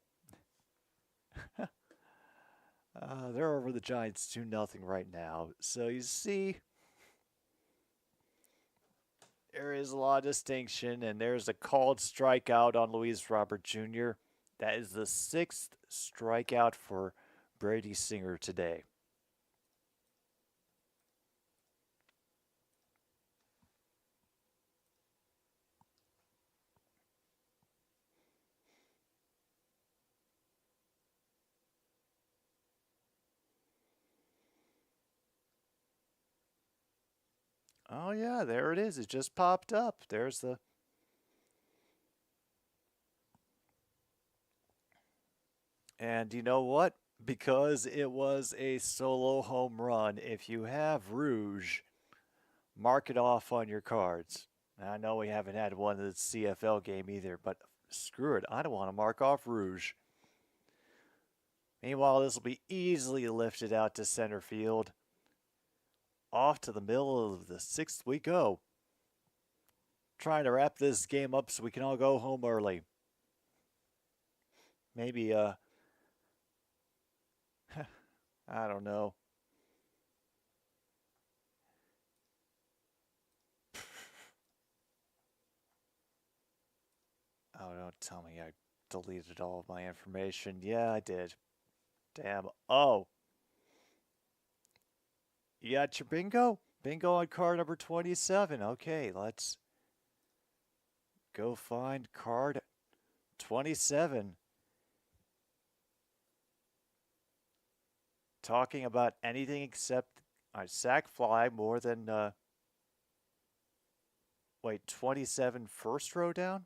They're over the Giants 2-0 right now. So you see, there is a lot of distinction, and there's a called strikeout on Luis Robert Jr. That is the 6th strikeout for Brady Singer today. Oh, yeah, there it is. It just popped up. There's the... And you know what? Because it was a solo home run, if you have Rouge, mark it off on your cards. Now, I know we haven't had one in the CFL game either, but screw it. I don't want to mark off Rouge. Meanwhile, this will be easily lifted out to center field. Off to the middle of the 6th we go. Trying to wrap this game up so we can all go home early. Maybe, I don't know. Oh, don't tell me I deleted all of my information. Yeah, I did. Damn. Oh. You got your bingo? Bingo on card number 27. Okay, let's go find card 27. Talking about anything except a sac fly more than, 27 first row down?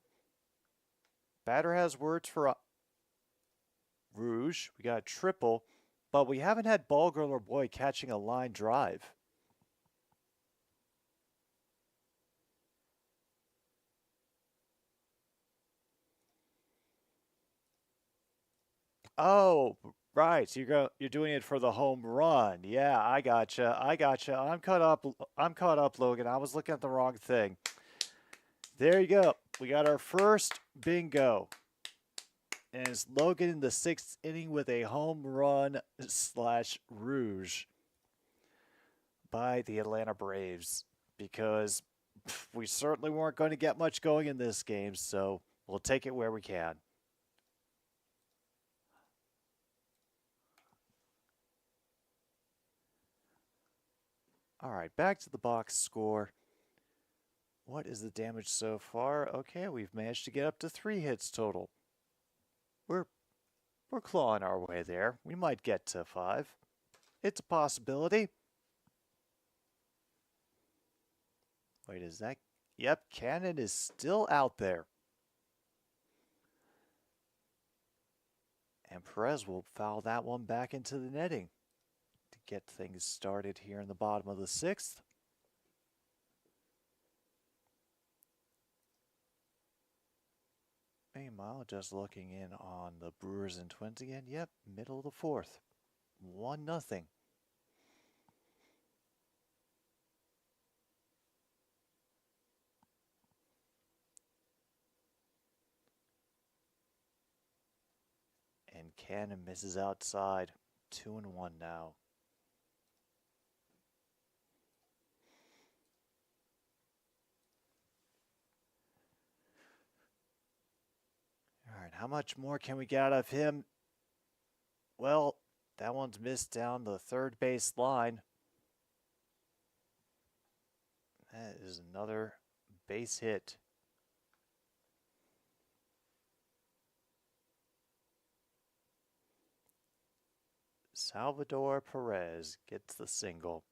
Batter has words for Rouge. We got a triple. But we haven't had Ball Girl or Boy catching a line drive. Oh, right. You're doing it for the home run. Yeah, I gotcha. I'm caught up, Logan. I was looking at the wrong thing. There you go. We got our first bingo. And it's Logan in the 6th inning with a home run / Rouge by the Atlanta Braves, because we certainly weren't going to get much going in this game, so we'll take it where we can. All right, back to the box score. What is the damage so far? Okay, we've managed to get up to 3 hits total. We're clawing our way there. We might get to 5. It's a possibility. Wait, is that... Yep, Cannon is still out there. And Perez will foul that one back into the netting to get things started here in the bottom of the 6th. Meanwhile, just looking in on the Brewers and Twins again. Yep, middle of the 4th. 1-0. And Cannon misses outside. 2-1 now. All right, how much more can we get out of him? Well, that one's missed down the third base line. That is another base hit. Salvador Perez gets the single.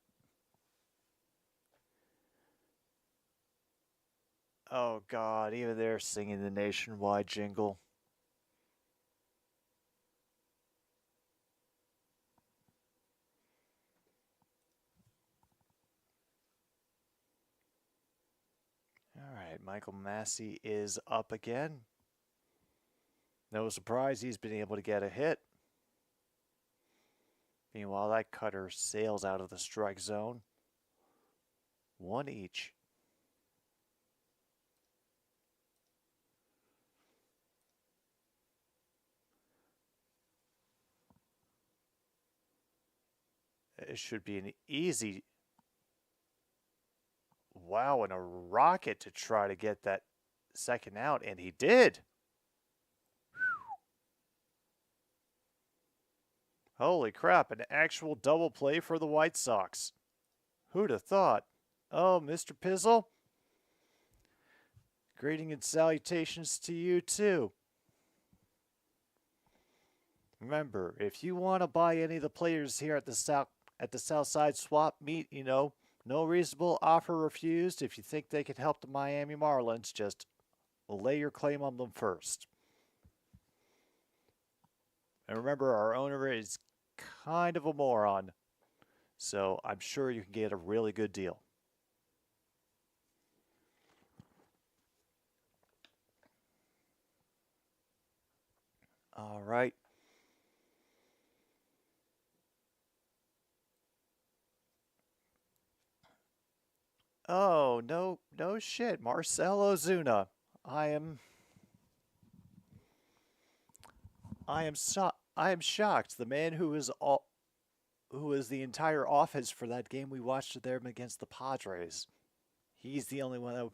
Oh, God, even they're singing the nationwide jingle. right, Michael Massey is up again. No surprise he's been able to get a hit. Meanwhile, that cutter sails out of the strike zone. One each. It should be an easy... Wow, and a rocket to try to get that second out, and he did. Holy crap, an actual double play for the White Sox. Who'd have thought? Oh, Mr. Pizzle? Greetings and salutations to you, too. Remember, if you want to buy any of the players here at the Southside Swap Meet, no reasonable offer refused. If you think they could help the Miami Marlins, just lay your claim on them first. And remember, our owner is kind of a moron, so I'm sure you can get a really good deal. All right. Oh, no shit. Marcell Ozuna. I am shocked. The man who is the entire offense for that game we watched of them against the Padres. He's the only one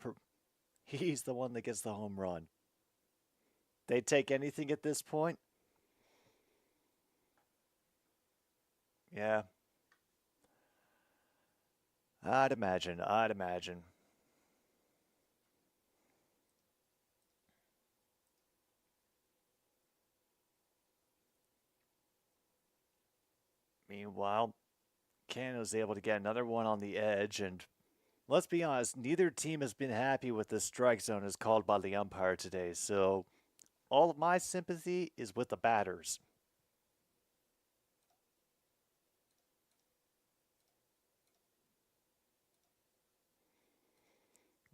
he's the one that gets the home run. They'd take anything at this point. Yeah. I'd imagine. Meanwhile, Cano's able to get another one on the edge, and let's be honest, neither team has been happy with the strike zone as called by the umpire today, so all of my sympathy is with the batters.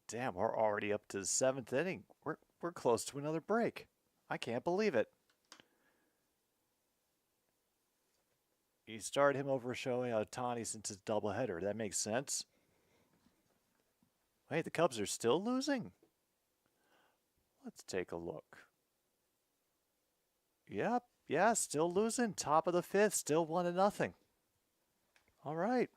Damn, we're already up to the 7th inning. We're close to another break. I can't believe it. You started him over Shohei Ohtani since it's doubleheader. That makes sense. Wait, the Cubs are still losing? Let's take a look. Yep, yeah, still losing. Top of the 5th, still 1-0. All right.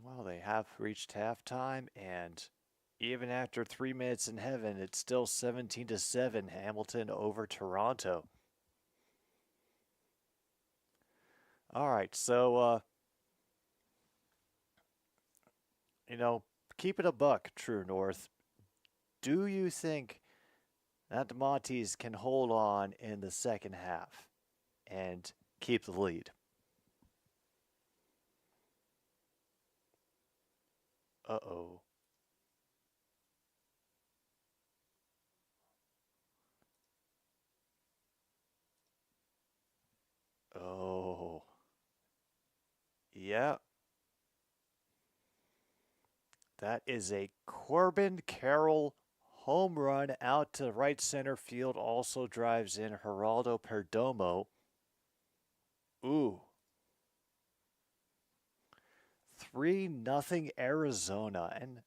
Well, they have reached halftime, and even after 3 minutes in heaven, it's still 17-7, Hamilton over Toronto. All right, so, keep it a buck, True North. Do you think that the Montes can hold on in the second half and keep the lead? Uh-oh. Oh. Yeah. That is a Corbin Carroll home run out to right center field. Also drives in Geraldo Perdomo. Ooh. 3-0 Arizona. And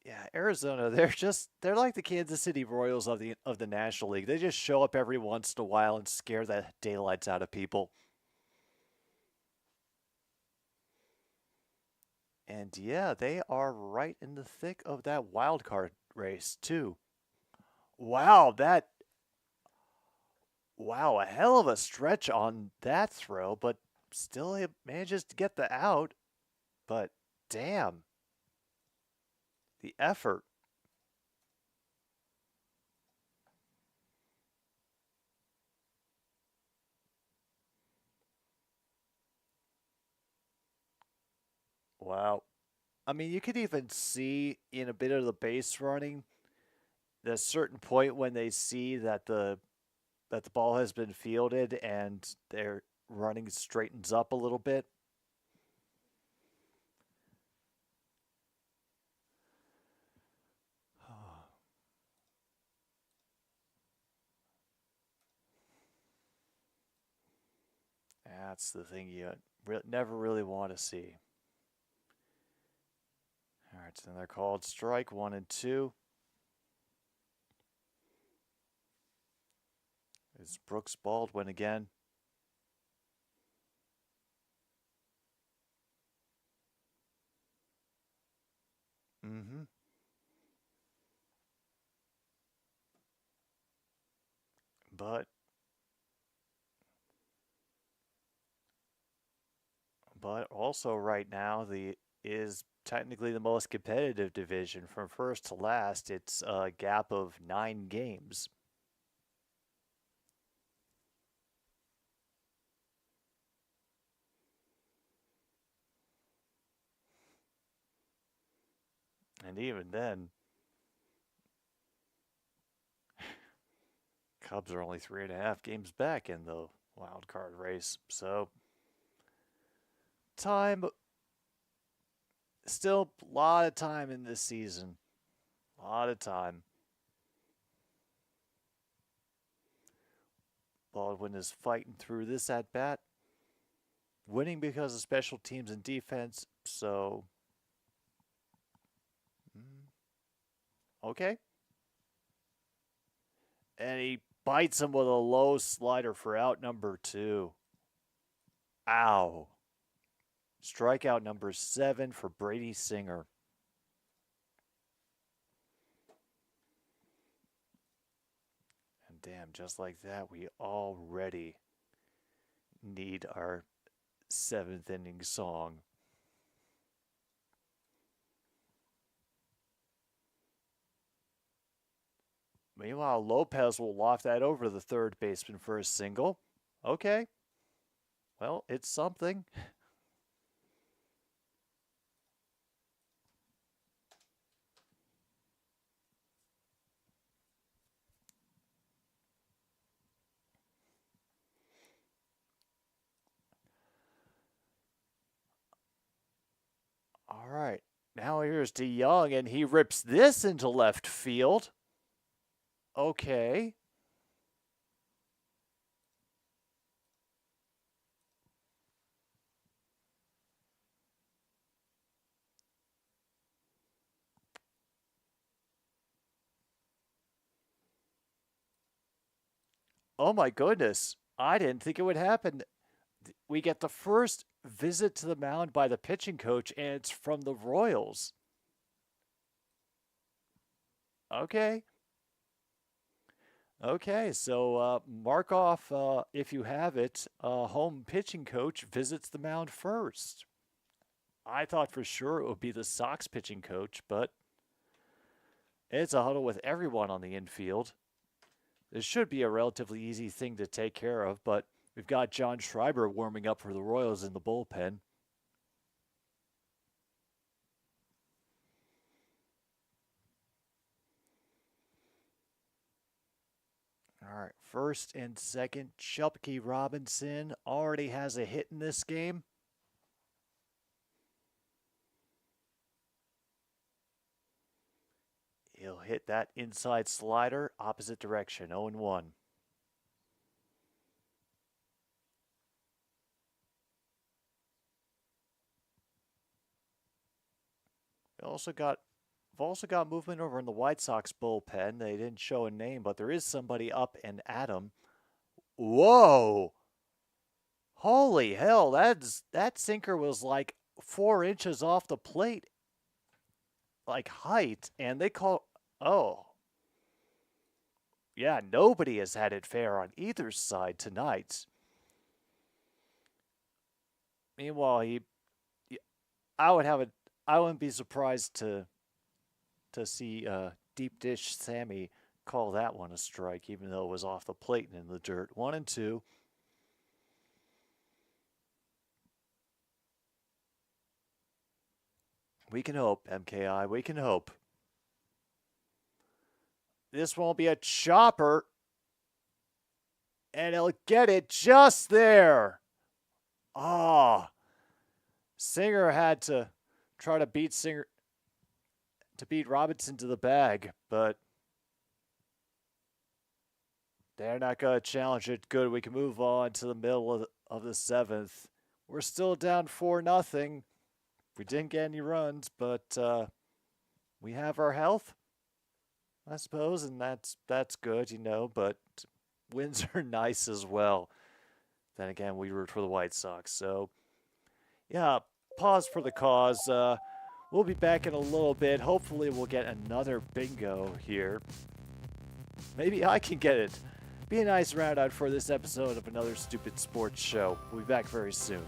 yeah, Arizona, they're like the Kansas City Royals of the National League. They just show up every once in a while and scare the daylights out of people. And yeah, they are right in the thick of that wild card race too. Wow, a hell of a stretch on that throw, but still it manages to get the out. But damn, the effort. Wow. I mean, you could even see in a bit of the base running, there's a certain point when they see that the ball has been fielded and their running straightens up a little bit. That's the thing you never really want to see. All right, so they're called strike 1 and 2. It's Brooks Baldwin again. Mm-hmm. But also right now is technically the most competitive division from first to last. It's a gap of 9 games. And even then, Cubs are only 3.5 games back in the wild card race. So, still a lot of time in this season. A lot of time. Baldwin is fighting through this at bat, winning because of special teams and defense. So, okay. And he bites him with a low slider for out number 2. Ow. Strikeout number 7 for Brady Singer. And damn, just like that, we already need our 7th inning song. Meanwhile, Lopez will loft that over the third baseman for a single. Okay. Well, it's something. All right. Now here's DeYoung, and he rips this into left field. Okay. Oh my goodness. I didn't think it would happen. We get the first visit to the mound by the pitching coach, and it's from the Royals. Okay. Okay, so mark off, if you have it, home pitching coach visits the mound first. I thought for sure it would be the Sox pitching coach, but it's a huddle with everyone on the infield. This should be a relatively easy thing to take care of, but we've got John Schreiber warming up for the Royals in the bullpen. All right, first and second, Chupke Robinson already has a hit in this game. He'll hit that inside slider, opposite direction, 0-1. We've also got movement over in the White Sox bullpen. They didn't show a name, but there is somebody up and at him. Whoa! Holy hell, that sinker was like 4 inches off the plate, like height, and they call. Oh, yeah, nobody has had it fair on either side tonight. Meanwhile, I wouldn't be surprised to see deep dish Sammy call that one a strike, even though it was off the plate and in the dirt. 1-2. We can hope, MKI. We can hope. This won't be a chopper. And he'll get it just there. Ah. Singer had to try to beat Robinson to the bag, but They're not going to challenge it. Good. We can move on to the middle of the seventh. We're still down 4-0. We didn't get any runs, but we have our health, I suppose, and that's good, But wins are nice as well. Then again, we root for the White Sox, so yeah. Pause for the cause. We'll be back in a little bit. Hopefully, we'll get another bingo here. Maybe I can get it. Be a nice round out for this episode of another Stupid Sports Show. We'll be back very soon.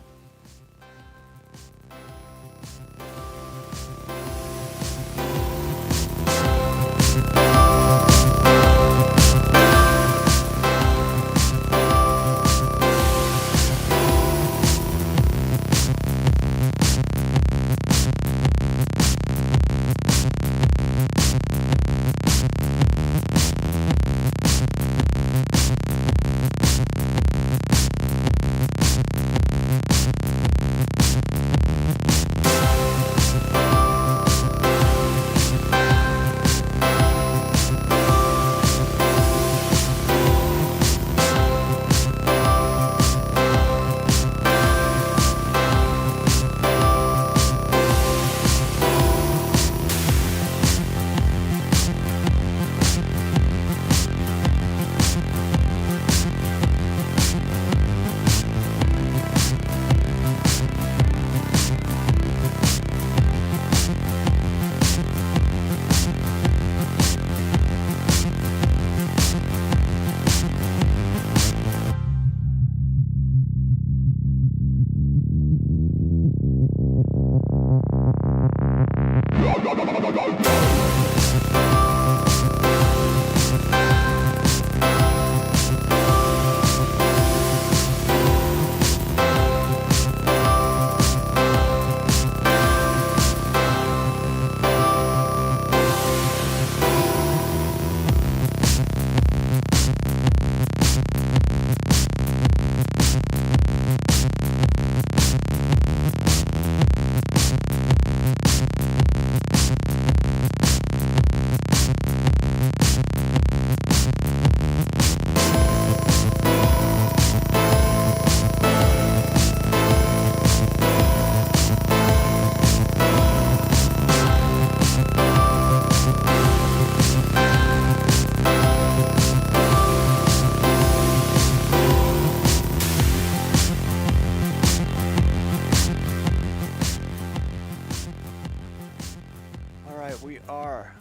We are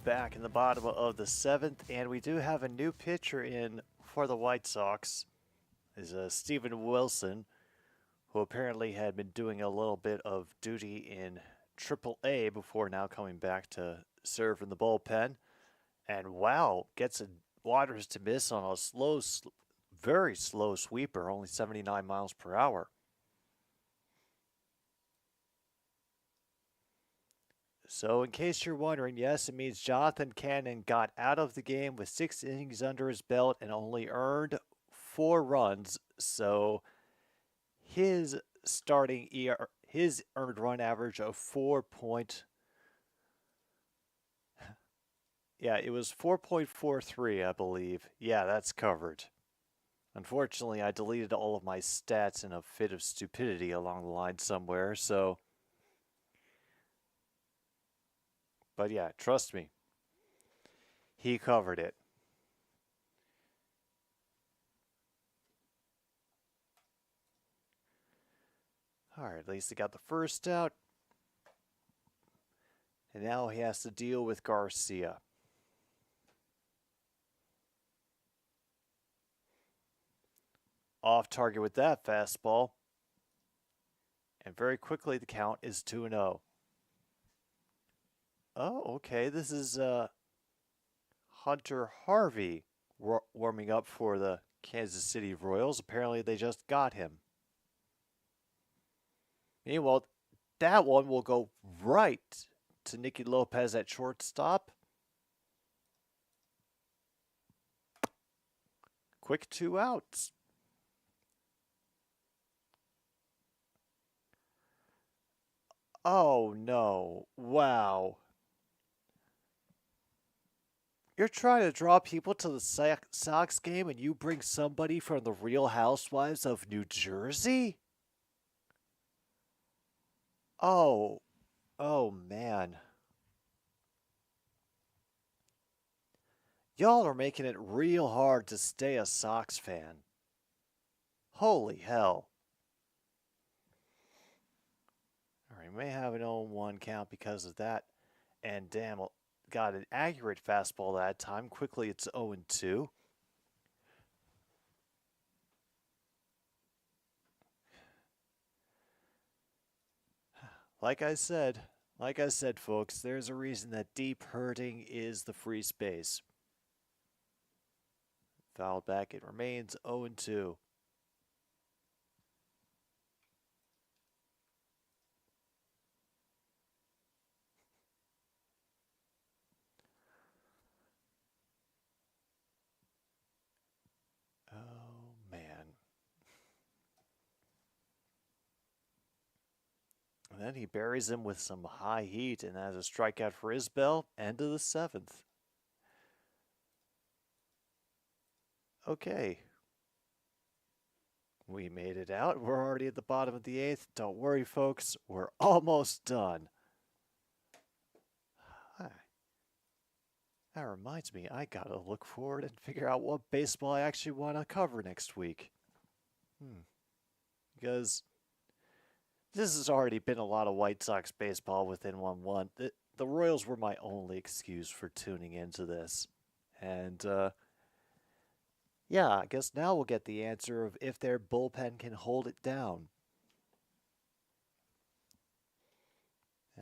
back in the bottom of the seventh, and we do have a new pitcher in for the White Sox. Is Steven Wilson, who apparently had been doing a little bit of duty in AAA before now coming back to serve in the bullpen. And wow, gets a Waters to miss on a very slow sweeper, only 79 miles per hour. So in case you're wondering, yes, it means Jonathan Cannon got out of the game with 6 innings under his belt and only earned 4 runs. So his his earned run average of 4. Yeah, it was 4.43, I believe. Yeah, that's covered. Unfortunately, I deleted all of my stats in a fit of stupidity along the line somewhere, so... But yeah, trust me. He covered it. Alright, at least he got the first out. And now he has to deal with Garcia. Off target with that fastball. And very quickly the count is 2-0. Oh, okay. This is Hunter Harvey warming up for the Kansas City Royals. Apparently they just got him. Meanwhile, that one will go right to Nicky Lopez at shortstop. Quick 2 outs. Oh no. Wow. You're trying to draw people to the Sox game and you bring somebody from the Real Housewives of New Jersey? Oh, oh man. Y'all are making it real hard to stay a Sox fan. Holy hell. Alright, we may have an 0-1 count because of that. And damn, got an accurate fastball that time. Quickly, it's 0-2. Like I said, folks, there's a reason that deep hurting is the free space. Fouled back, it remains 0-2. Oh, man. And then he buries him with some high heat and has a strikeout for Isbell. End of the 7th. Okay. We made it out. We're already at the bottom of the 8th. Don't worry, folks. We're almost done. That reminds me, I gotta look forward and figure out what baseball I actually want to cover next week. Because this has already been a lot of White Sox baseball within 1-1. The Royals were my only excuse for tuning into this. And, yeah, I guess now we'll get the answer of if their bullpen can hold it down.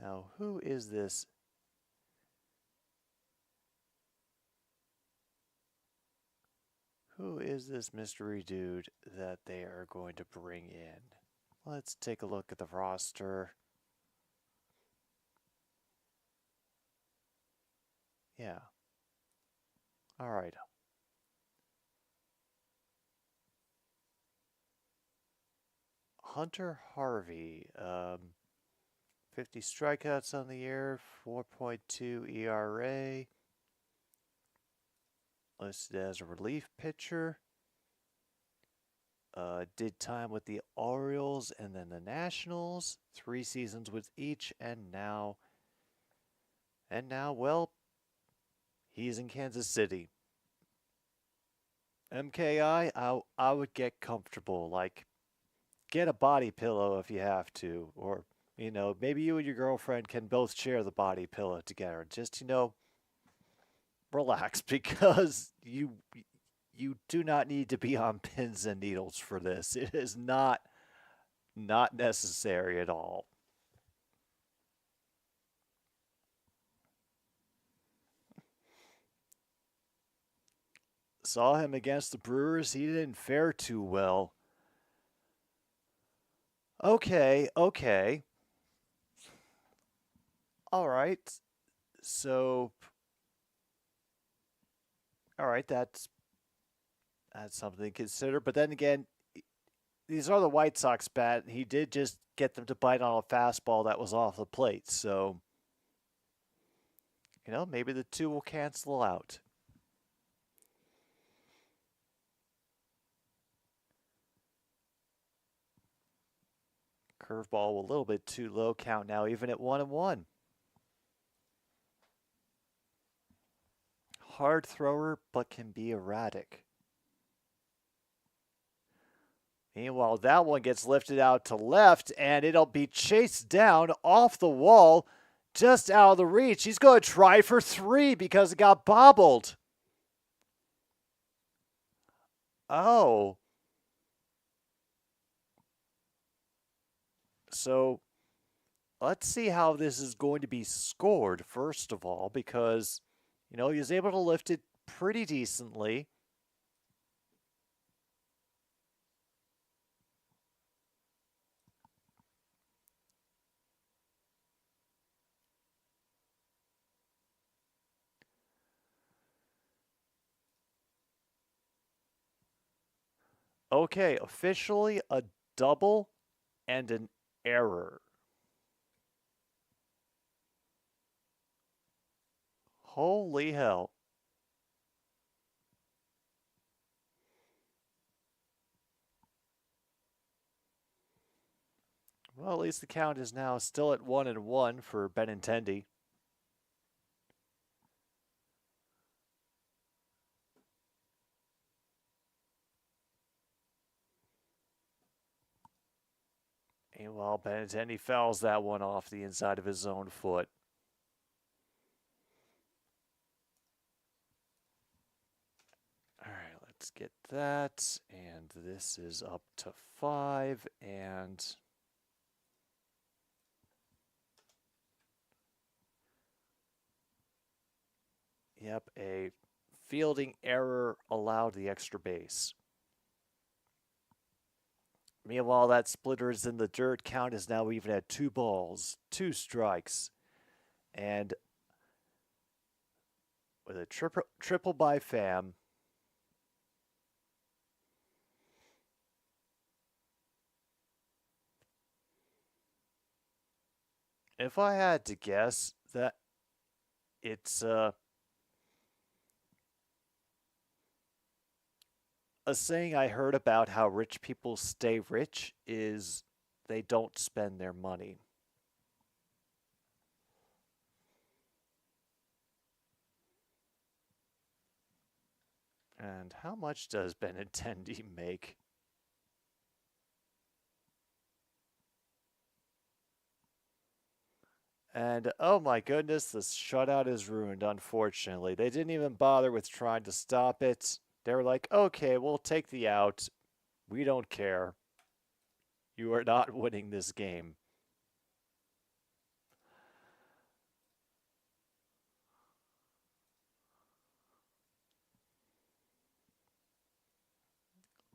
Now, who is this? Who is this mystery dude that they are going to bring in? Let's take a look at the roster. Yeah. All right. Hunter Harvey, 50 strikeouts on the year, 4.2 ERA. Listed as a relief pitcher. Did time with the Orioles and then the Nationals. 3 seasons with each, and now, well, he's in Kansas City. MKI, I would get comfortable. Like, get a body pillow if you have to. Or, maybe you and your girlfriend can both share the body pillow together. Just, relax, because you do not need to be on pins and needles for this. It is not necessary at all. Saw him against the Brewers. He didn't fare too well. Okay. All right. So, all right, that's something to consider. But then again, these are the White Sox bat. He did just get them to bite on a fastball that was off the plate. So, maybe the two will cancel out. Curveball a little bit too low, count now even at 1-1. Hard thrower, but can be erratic. Meanwhile, that one gets lifted out to left, and it'll be chased down off the wall, just out of the reach. He's going to try for 3 because it got bobbled. Oh. So, let's see how this is going to be scored, first of all, because, he was able to lift it pretty decently. Okay, officially a double and an error. Holy hell. Well, at least the count is now still at 1-1 for Benintendi. Meanwhile, Benintendi fouls that one off the inside of his own foot. All right, let's get that. And this is up to 5. And yep, a fielding error allowed the extra base. Meanwhile, that splitter is in the dirt. Count is now even at 2 balls, 2 strikes. And with a triple by Pham, if I had to guess, that it's a saying I heard about how rich people stay rich is they don't spend their money. And how much does Benintendi make? And oh my goodness, the shutout is ruined, unfortunately. They didn't even bother with trying to stop it. They were like, okay, we'll take the out. We don't care. You are not winning this game.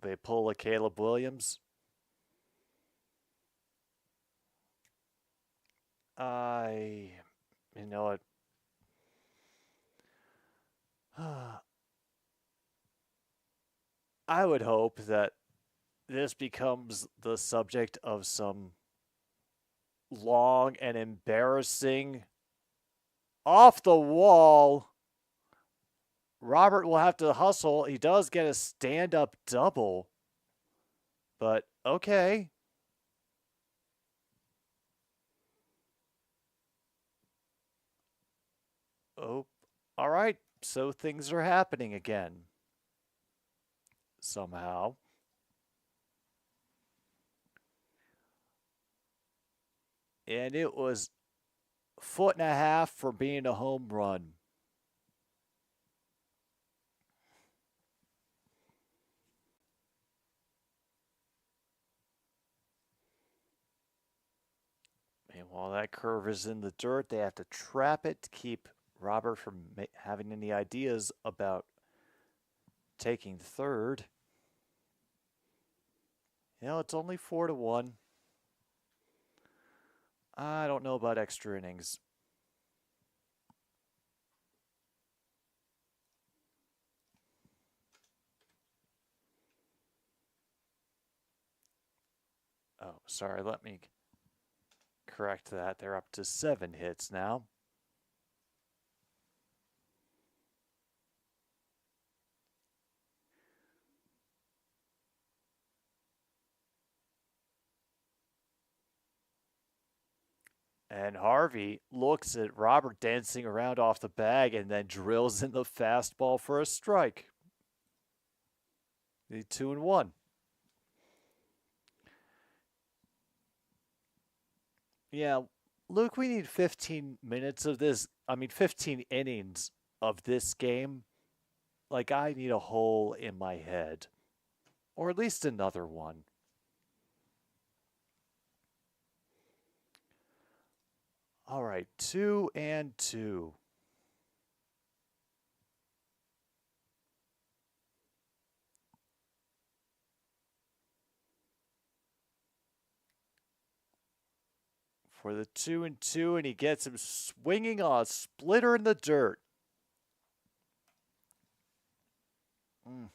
They pull a Caleb Williams. You know what? I would hope that this becomes the subject of some long and embarrassing off the wall. Robert will have to hustle. He does get a stand-up double. But okay. Oh, all right. So things are happening again. Somehow. And it was 1.5 feet for being a home run. And while that curve is in the dirt, they have to trap it to keep Robert from having any ideas about taking third. You know, it's only 4-1. I don't know about extra innings. Oh, sorry, let me correct that. They're up to 7 hits now. And Harvey looks at Robert dancing around off the bag and then drills in the fastball for a strike. The 2-1. Yeah, Luke, we need 15 minutes of this. 15 innings of this game. Like, I need a hole in my head. Or at least another one. All right, 2-2. For the 2-2, and he gets him swinging on a splitter in the dirt. Mm.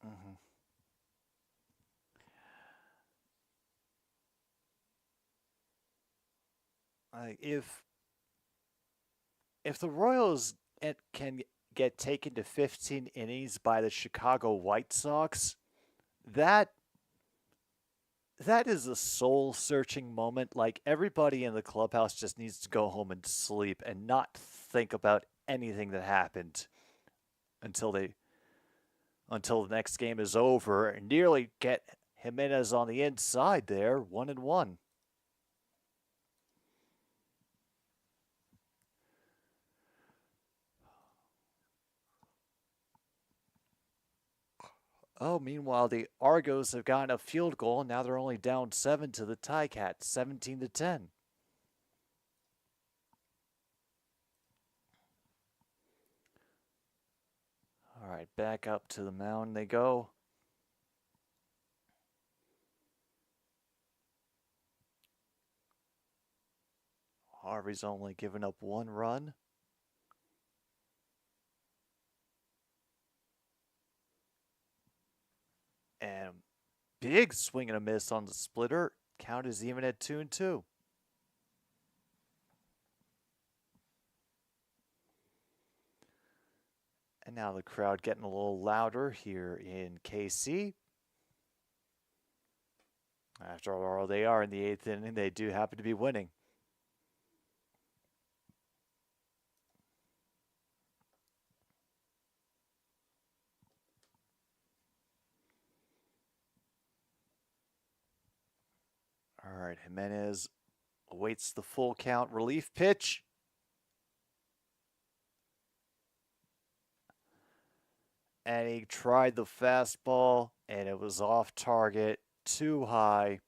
Mm-hmm. If the Royals can get taken to 15 innings by the Chicago White Sox, that that is a soul-searching moment. Like everybody in the clubhouse just needs to go home and sleep and not think about anything that happened until they until the next game is over and nearly get Jimenez on the inside there, 1-1. Oh, meanwhile, the Argos have gotten a field goal, and now they're only down 7 to the Ticats, 17-10. All right, back up to the mound they go. Harvey's only given up 1 run. And big swing and a miss on the splitter. Count is even at 2-2. And now the crowd getting a little louder here in KC. After all, they are in the 8th inning. They do happen to be winning. All right, Jimenez awaits the full count relief pitch. And he tried the fastball, and it was off target, too high.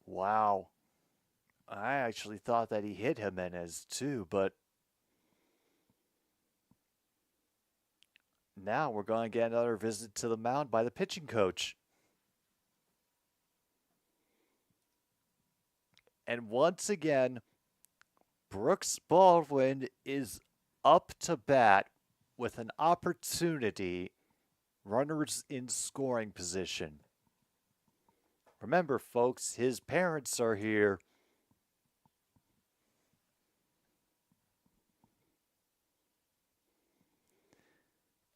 Wow. I actually thought that he hit Jimenez too, but now we're going to get another visit to the mound by the pitching coach. And once again, Brooks Baldwin is up to bat with an opportunity, runners in scoring position. Remember, folks, his parents are here.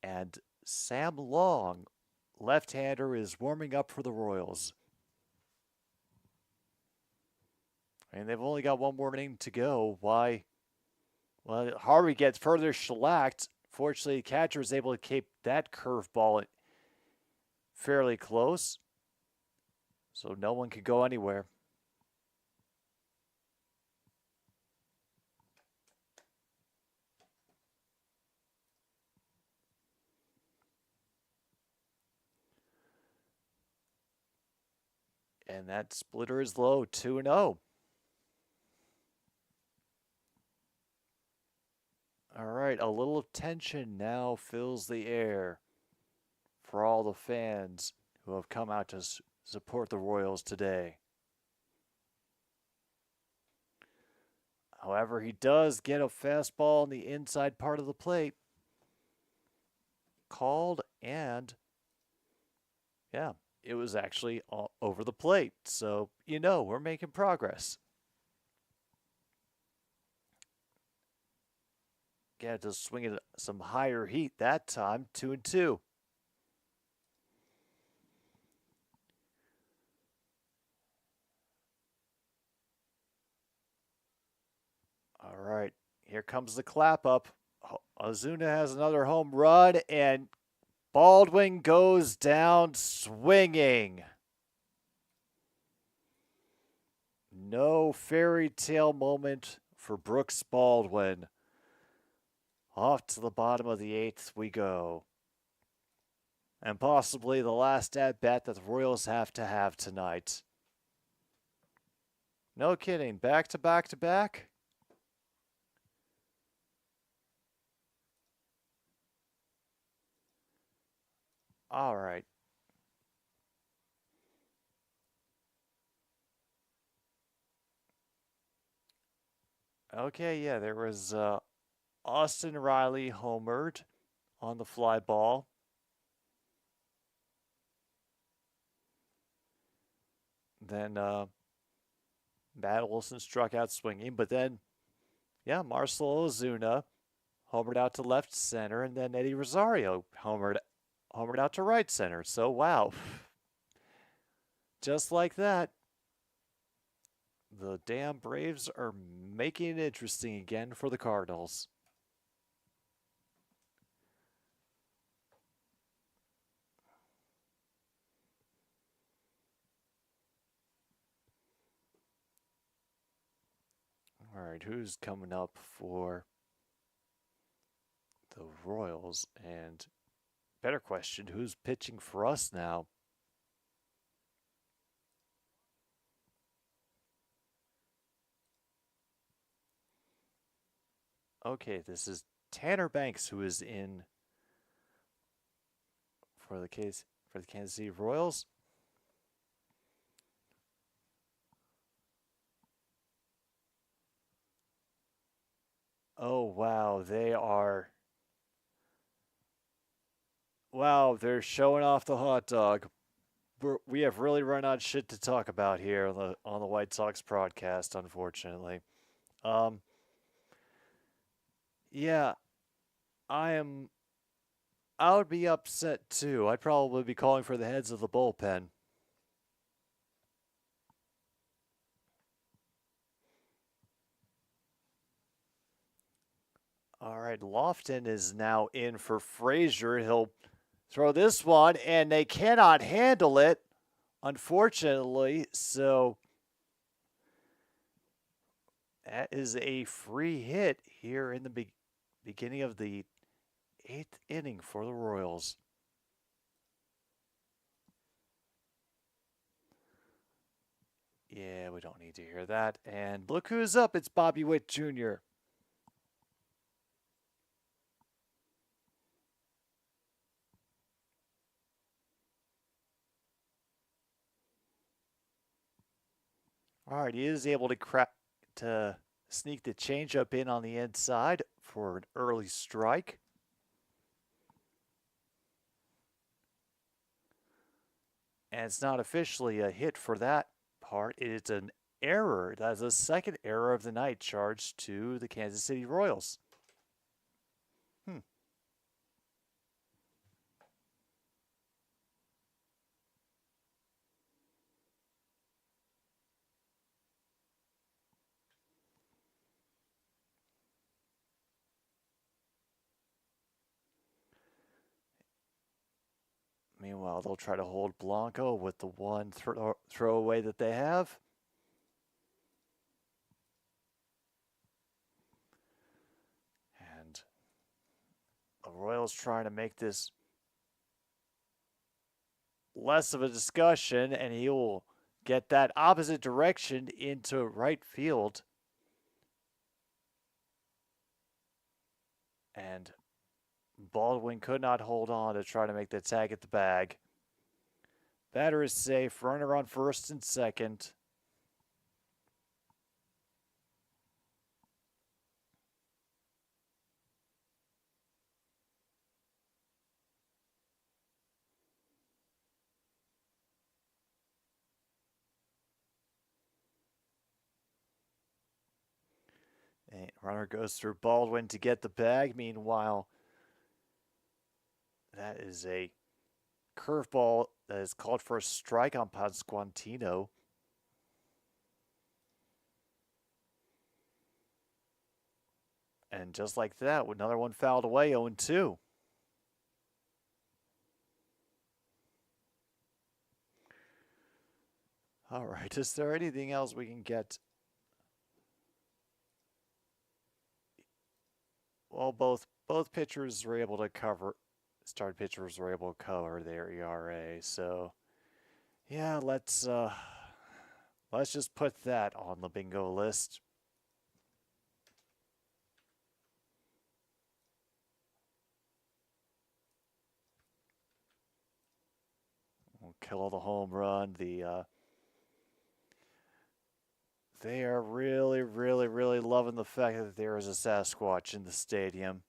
And Sam Long, left-hander, is warming up for the Royals. And they've only got one more inning to go. Why? Well, Harvey gets further shellacked. Fortunately, the catcher is able to keep that curveball fairly close. So no one could go anywhere. And that splitter is low, 2-0. All right, a little tension now fills the air for all the fans who have come out to support the Royals today. However, he does get a fastball on the inside part of the plate. Called, and yeah, it was actually over the plate. So, we're making progress. Got to swing it some higher heat that time, 2-2. All right, here comes the clap up. Ozuna has another home run, and Baldwin goes down swinging. No fairy tale moment for Brooks Baldwin. Off to the bottom of the 8th we go. And possibly the last at-bat that the Royals have to have tonight. No kidding. Back to back to back. All right. Okay, yeah, there was Austin Riley homered on the fly ball. Then Matt Olson struck out swinging, but then, yeah, Marcell Ozuna homered out to left center, and then Eddie Rosario homered out to right center. So wow, just like that, the damn Braves are making it interesting again for the Cardinals. All right, who's coming up for the Royals? And better question, who's pitching for us now? Okay, this is Tanner Banks, who is in for the Kansas City Royals. Oh wow, they're showing off the hot dog. We have really run out of shit to talk about here on the White Sox broadcast, unfortunately. Um, yeah, I am. I would be upset too. I'd probably be calling for the heads of the bullpen. All right, Lofton is now in for Frazier. He'll throw this one, and they cannot handle it, unfortunately. So that is a free hit here in the beginning of the 8th inning for the Royals. Yeah, we don't need to hear that. And look who's up. It's Bobby Witt Jr. All right, he is able to sneak the changeup in on the inside for an early strike. And it's not officially a hit for that part. It's an error. That's the second error of the night charged to the Kansas City Royals. Meanwhile, they'll try to hold Blanco with the one throwaway that they have. And the Royals trying to make this less of a discussion, and he will get that opposite direction into right field. And Baldwin could not hold on to try to make the tag at the bag. Batter is safe. Runner on first and second. And runner goes through Baldwin to get the bag. Meanwhile, that is a curveball that is called for a strike on Pasquantino. And just like that, another one fouled away, 0-2. All right, is there anything else we can get? Well, both pitchers were able to cover. Starting pitchers were able to cover their ERA. So, yeah, let's just put that on the bingo list. We'll kill the home run. They are really, really, really loving the fact that there is a Sasquatch in the stadium.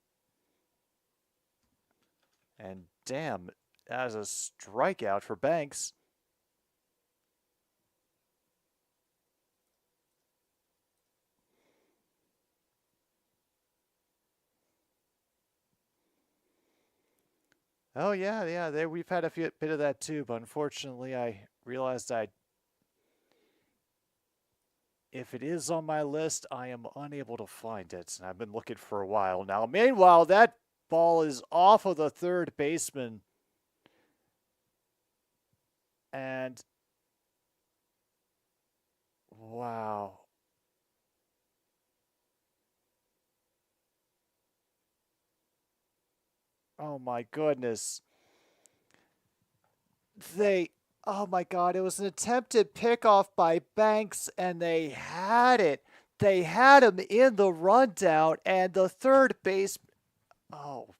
And damn, that is a strikeout for Banks. Oh yeah, yeah. There we've had a bit of that too, but unfortunately, I realized I if it is on my list, I am unable to find it, and I've been looking for a while now. Meanwhile, that ball is off of the third baseman, and wow. Oh my goodness. They, oh my God, it was an attempted pickoff by Banks, and they had it. They had him in the rundown, and the third base, oh,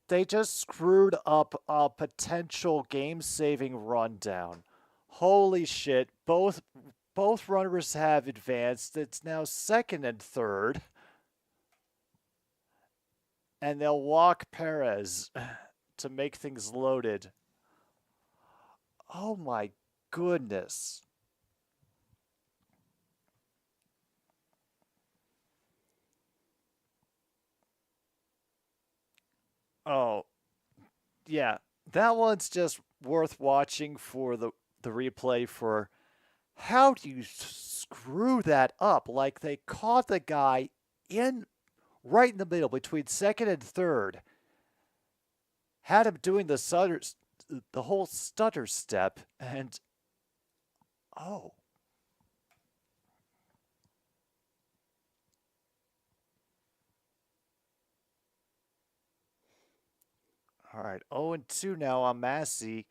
they just screwed up a potential game-saving rundown. Holy shit! Both runners have advanced. It's now second and third, and they'll walk Perez to make things loaded. Oh my goodness. Oh, yeah. That one's just worth watching for the replay for how do you screw that up? Like they caught the guy in right in the middle between second and third, had him doing the whole stutter step, and oh, all right, 0 and 2 now on Massey,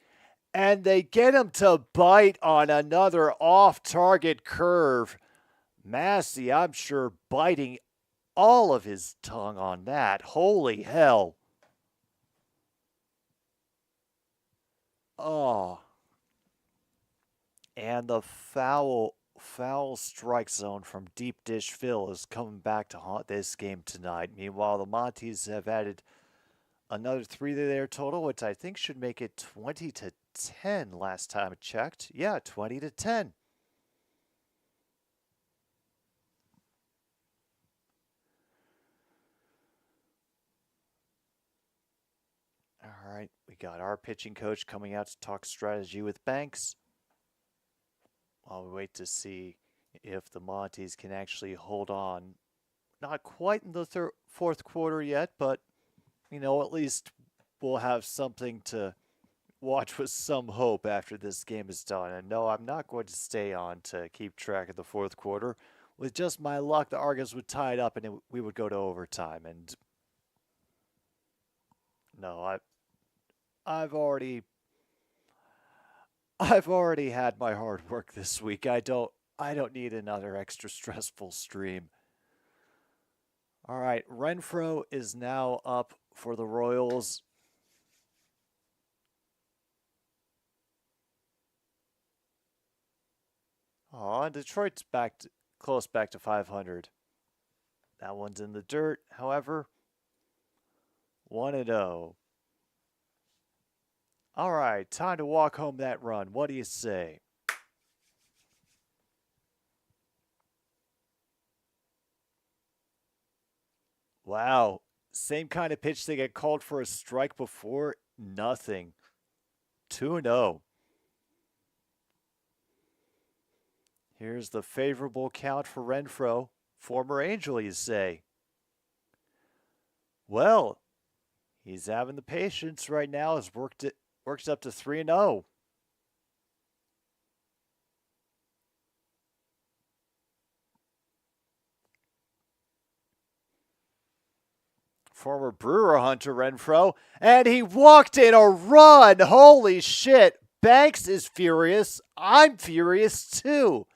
and they get him to bite on another off-target curve. Massey, I'm sure, biting all of his tongue on that. Holy hell! Oh, and the foul strike zone from Deep Dish Phil is coming back to haunt this game tonight. Meanwhile, the Monties have added another 3 to their total, which I think should make it 20-10 last time I checked. Yeah, 20-10. All right, we got our pitching coach coming out to talk strategy with Banks. While we wait to see if the Monties can actually hold on. Not quite in the fourth quarter yet, but, at least we'll have something to watch with some hope after this game is done. And no, I'm not going to stay on to keep track of the fourth quarter. With just my luck, the Argos would tie it up and we would go to overtime. And no, I've already I've already had my hard work this week. I don't need another extra stressful stream. All right, Renfroe is now up for the Royals. Oh, Detroit's close back to 500. That one's in the dirt. However, 1-0. All right, time to walk home that run. What do you say? Wow. Same kind of pitch they get called for a strike before. Nothing. 2-0. Here's the favorable count for Renfroe. Former Angel, you say. Well, he's having the patience right now. Has worked up to 3-0. Former Brewer hunter Renfroe, and he walked in a run. Holy shit. Banks is furious. I'm furious too.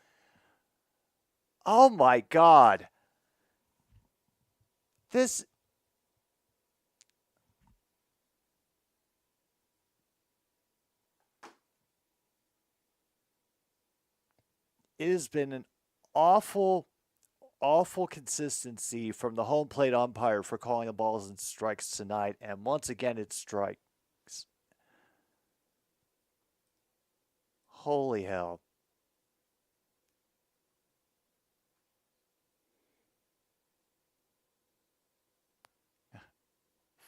Oh my God. This. It has been an awful, awful consistency from the home plate umpire for calling the balls and strikes tonight, and once again it strikes. Holy hell.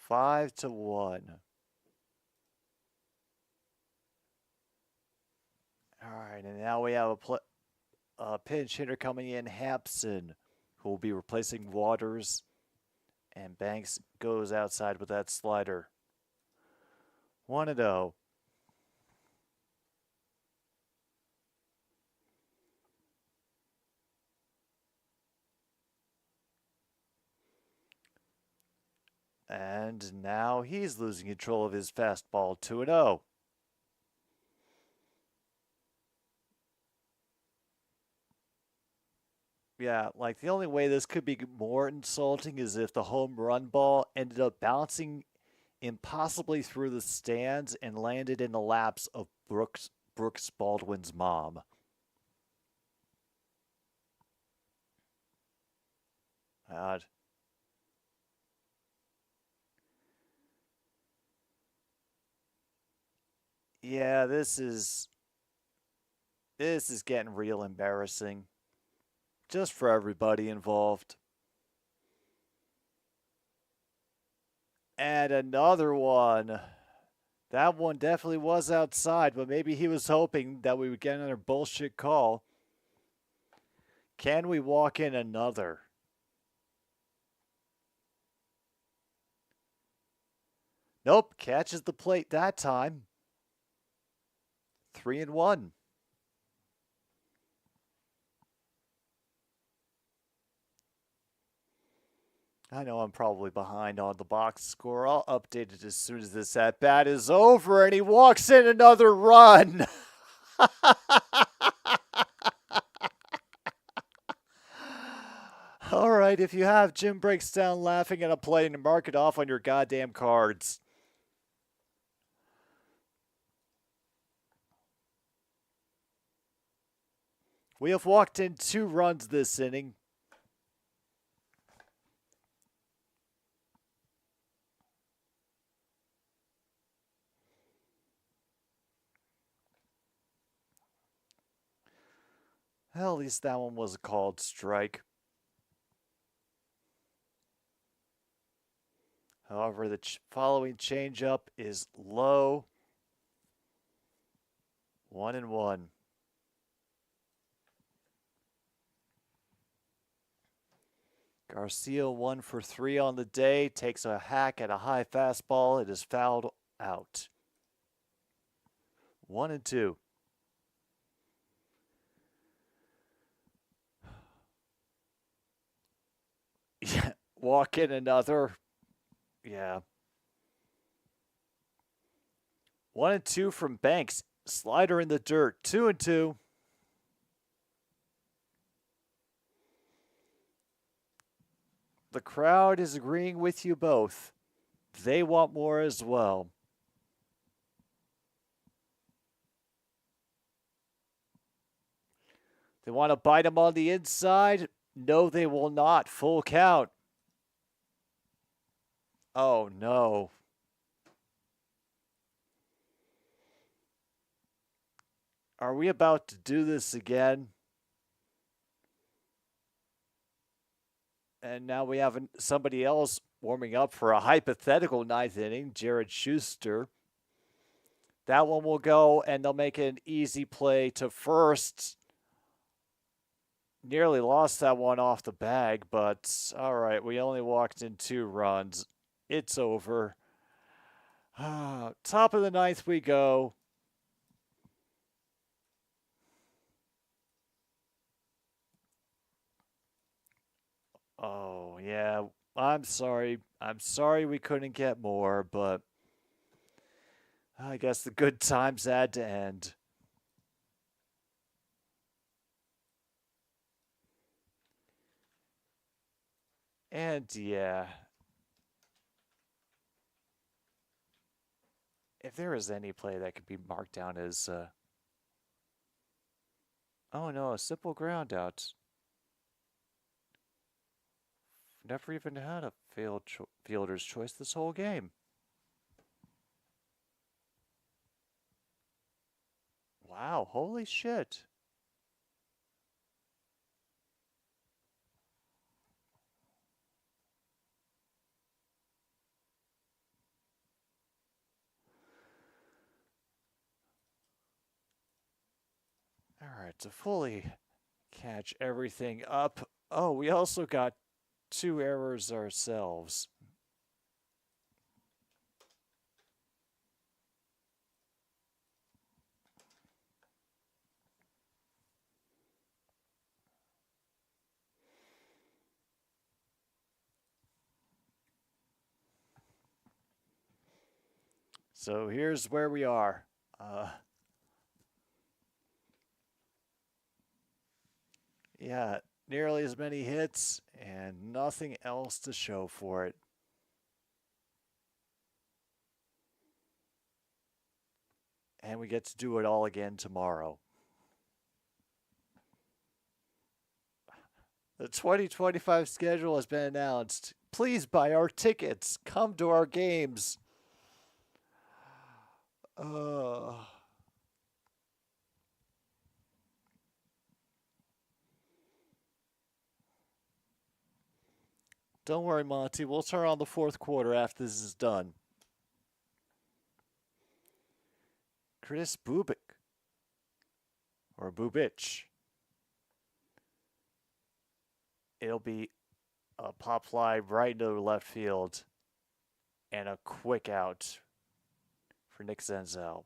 5-1. All right, and now we have a pinch hitter coming in, Hampson, who will be replacing Waters. And Banks goes outside with that slider. 1-0. And now he's losing control of his fastball. 2-0. Yeah, like the only way this could be more insulting is if the home run ball ended up bouncing impossibly through the stands and landed in the laps of Brooks Baldwin's mom. God. Yeah, this is getting real embarrassing. Just for everybody involved. And another one. That one definitely was outside, but maybe he was hoping that we would get another bullshit call. Can we walk in another? Nope, catches the plate that time. 3-1. I know I'm probably behind on the box score. I'll update it as soon as this at-bat is over, and he walks in another run. All right, if you have Jim breaks down laughing at a play, and mark it off on your goddamn cards. We have walked in 2 runs this inning. Well, at least that one was a called strike. However, the following changeup is low. 1-1. Garcia 1 for 3 on the day. Takes a hack at a high fastball. It is fouled out. 1-2. Yeah, walk in another. Yeah. 1-2 from Banks. Slider in the dirt. 2-2. The crowd is agreeing with you both. They want more as well. They want to bite him on the inside. No, they will not. Full count. Oh, no. Are we about to do this again? And now we have somebody else warming up for a hypothetical 9th inning, Jared Schuster. That one will go, and they'll make an easy play to first. Nearly lost that one off the bag, but all right, we only walked in 2 runs. It's over. Top of the 9th we go. Oh, yeah. I'm sorry. I'm sorry we couldn't get more, but I guess the good times had to end. And yeah, if there is any play that could be marked down as, oh no, a simple ground out. Never even had a failed fielder's choice this whole game. Wow, holy shit. to fully catch everything up. Oh, we also got 2 errors ourselves. So here's where we are. Yeah, nearly as many hits and nothing else to show for it. And we get to do it all again tomorrow. The 2025 schedule has been announced. Please buy our tickets. Come to our games. Don't worry, Monty. We'll turn on the 4th quarter after this is done. Chris Bubik. Or Bubich. It'll be a pop fly right into left field. And a quick out for Nick Senzel.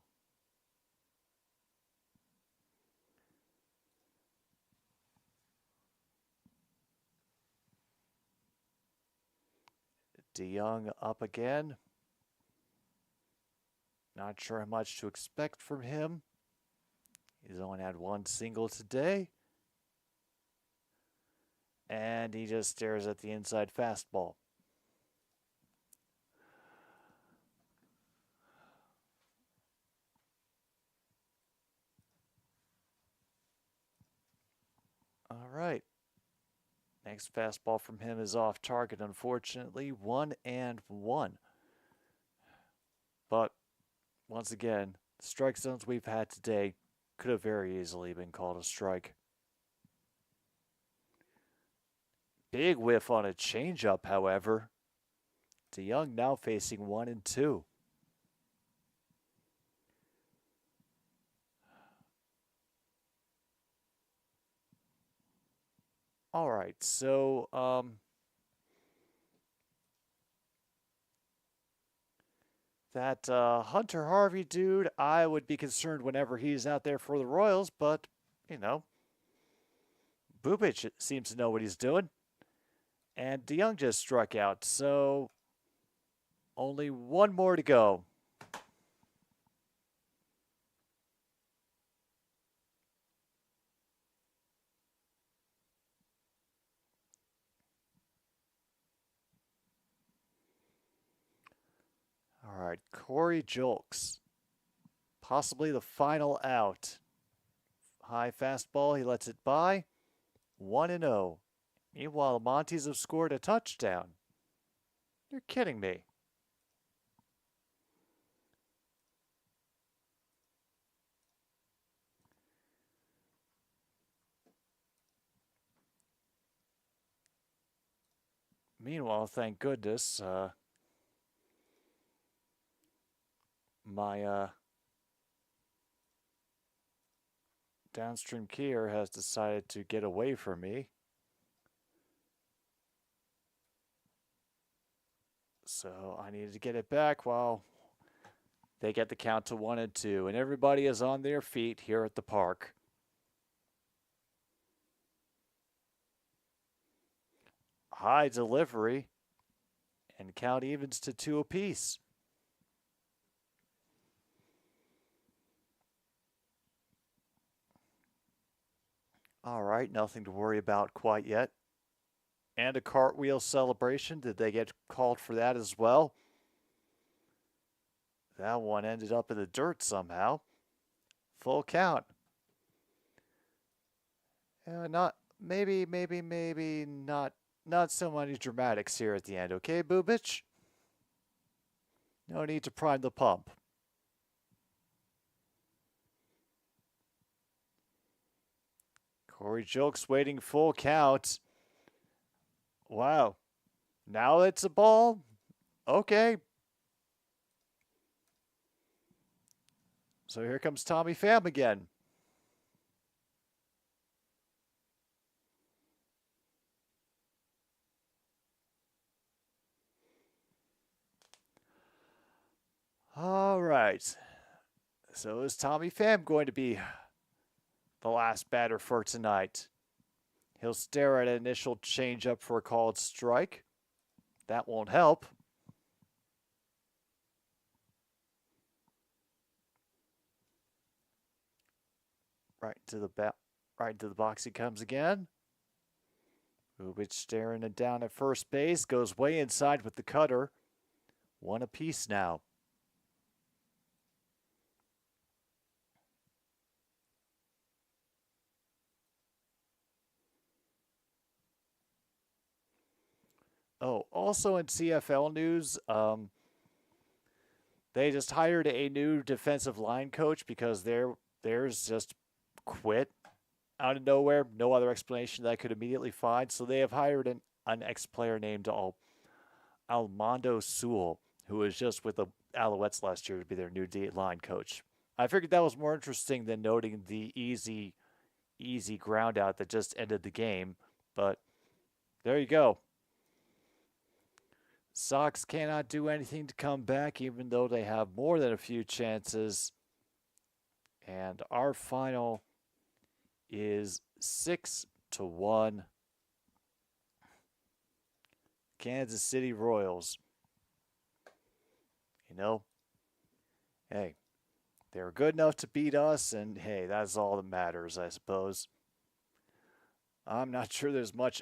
DeYoung up again. Not sure how much to expect from him. He's only had 1 single today. And he just stares at the inside fastball. All right. Next fastball from him is off target, unfortunately. 1-1. But once again, the strike zones we've had today could have very easily been called a strike. Big whiff on a changeup, however. DeYoung now facing 1-2. All right, so that Hunter Harvey dude, I would be concerned whenever he's out there for the Royals, but, you know, Bubich seems to know what he's doing. And DeYoung just struck out, so only 1 more to go. All right, Corey Julks. Possibly the final out. High fastball, he lets it by. 1-0. Meanwhile, the Monties have scored a touchdown. You're kidding me. Meanwhile, thank goodness, my downstream keyer has decided to get away from me. So I needed to get it back while they get the count to 1-2. And everybody is on their feet here at the park. High delivery. And count evens to 2 apiece. All right, nothing to worry about quite yet. And a cartwheel celebration. Did they get called for that as well? That one ended up in the dirt somehow. Full count. Maybe not so many dramatics here at the end, okay, Bubich? No need to prime the pump. Corey Julks waiting full count. Wow. Now it's a ball? Okay. So here comes Tommy Pham again. All right. So is Tommy Pham going to be the last batter for tonight? He'll stare at an initial changeup for a called strike. That won't help. Right to the box he comes again. Ubich staring it down at first base, goes way inside with the cutter. One apiece now. Oh, also in CFL news, they just hired a new defensive line coach because theirs just quit out of nowhere. No other explanation that I could immediately find. So they have hired an ex-player named Almondo Sewell, who was just with the Alouettes last year to be their new D-line coach. I figured that was more interesting than noting the easy ground out that just ended the game. But there you go. Sox cannot do anything to come back, even though they have more than a few chances. And our final is 6-1. Kansas City Royals. You know, hey, they were good enough to beat us, and hey, that's all that matters, I suppose. I'm not sure there's much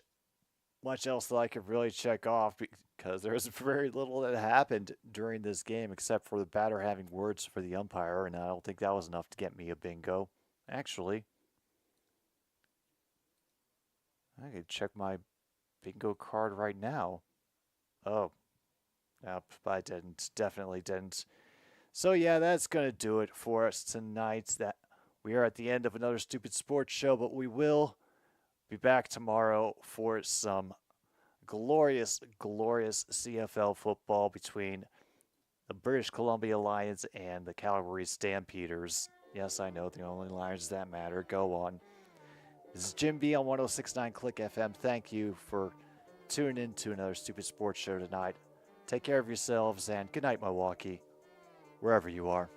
else that I could really check off because there's very little that happened during this game except for the batter having words for the umpire, and I don't think that was enough to get me a bingo. Actually, I could check my bingo card right now. Oh, nope, I didn't. Definitely didn't. So yeah, that's gonna do it for us tonight. That we are at the end of another stupid sports show, but we will be back tomorrow for some glorious CFL football between the British Columbia Lions and the Calgary Stampeders. Yes, I know, the only Lions that matter. Go on. This is Jim B on 1069 Click FM. Thank you for tuning in to another stupid sports show tonight. Take care of yourselves, and good night, Milwaukee, wherever you are.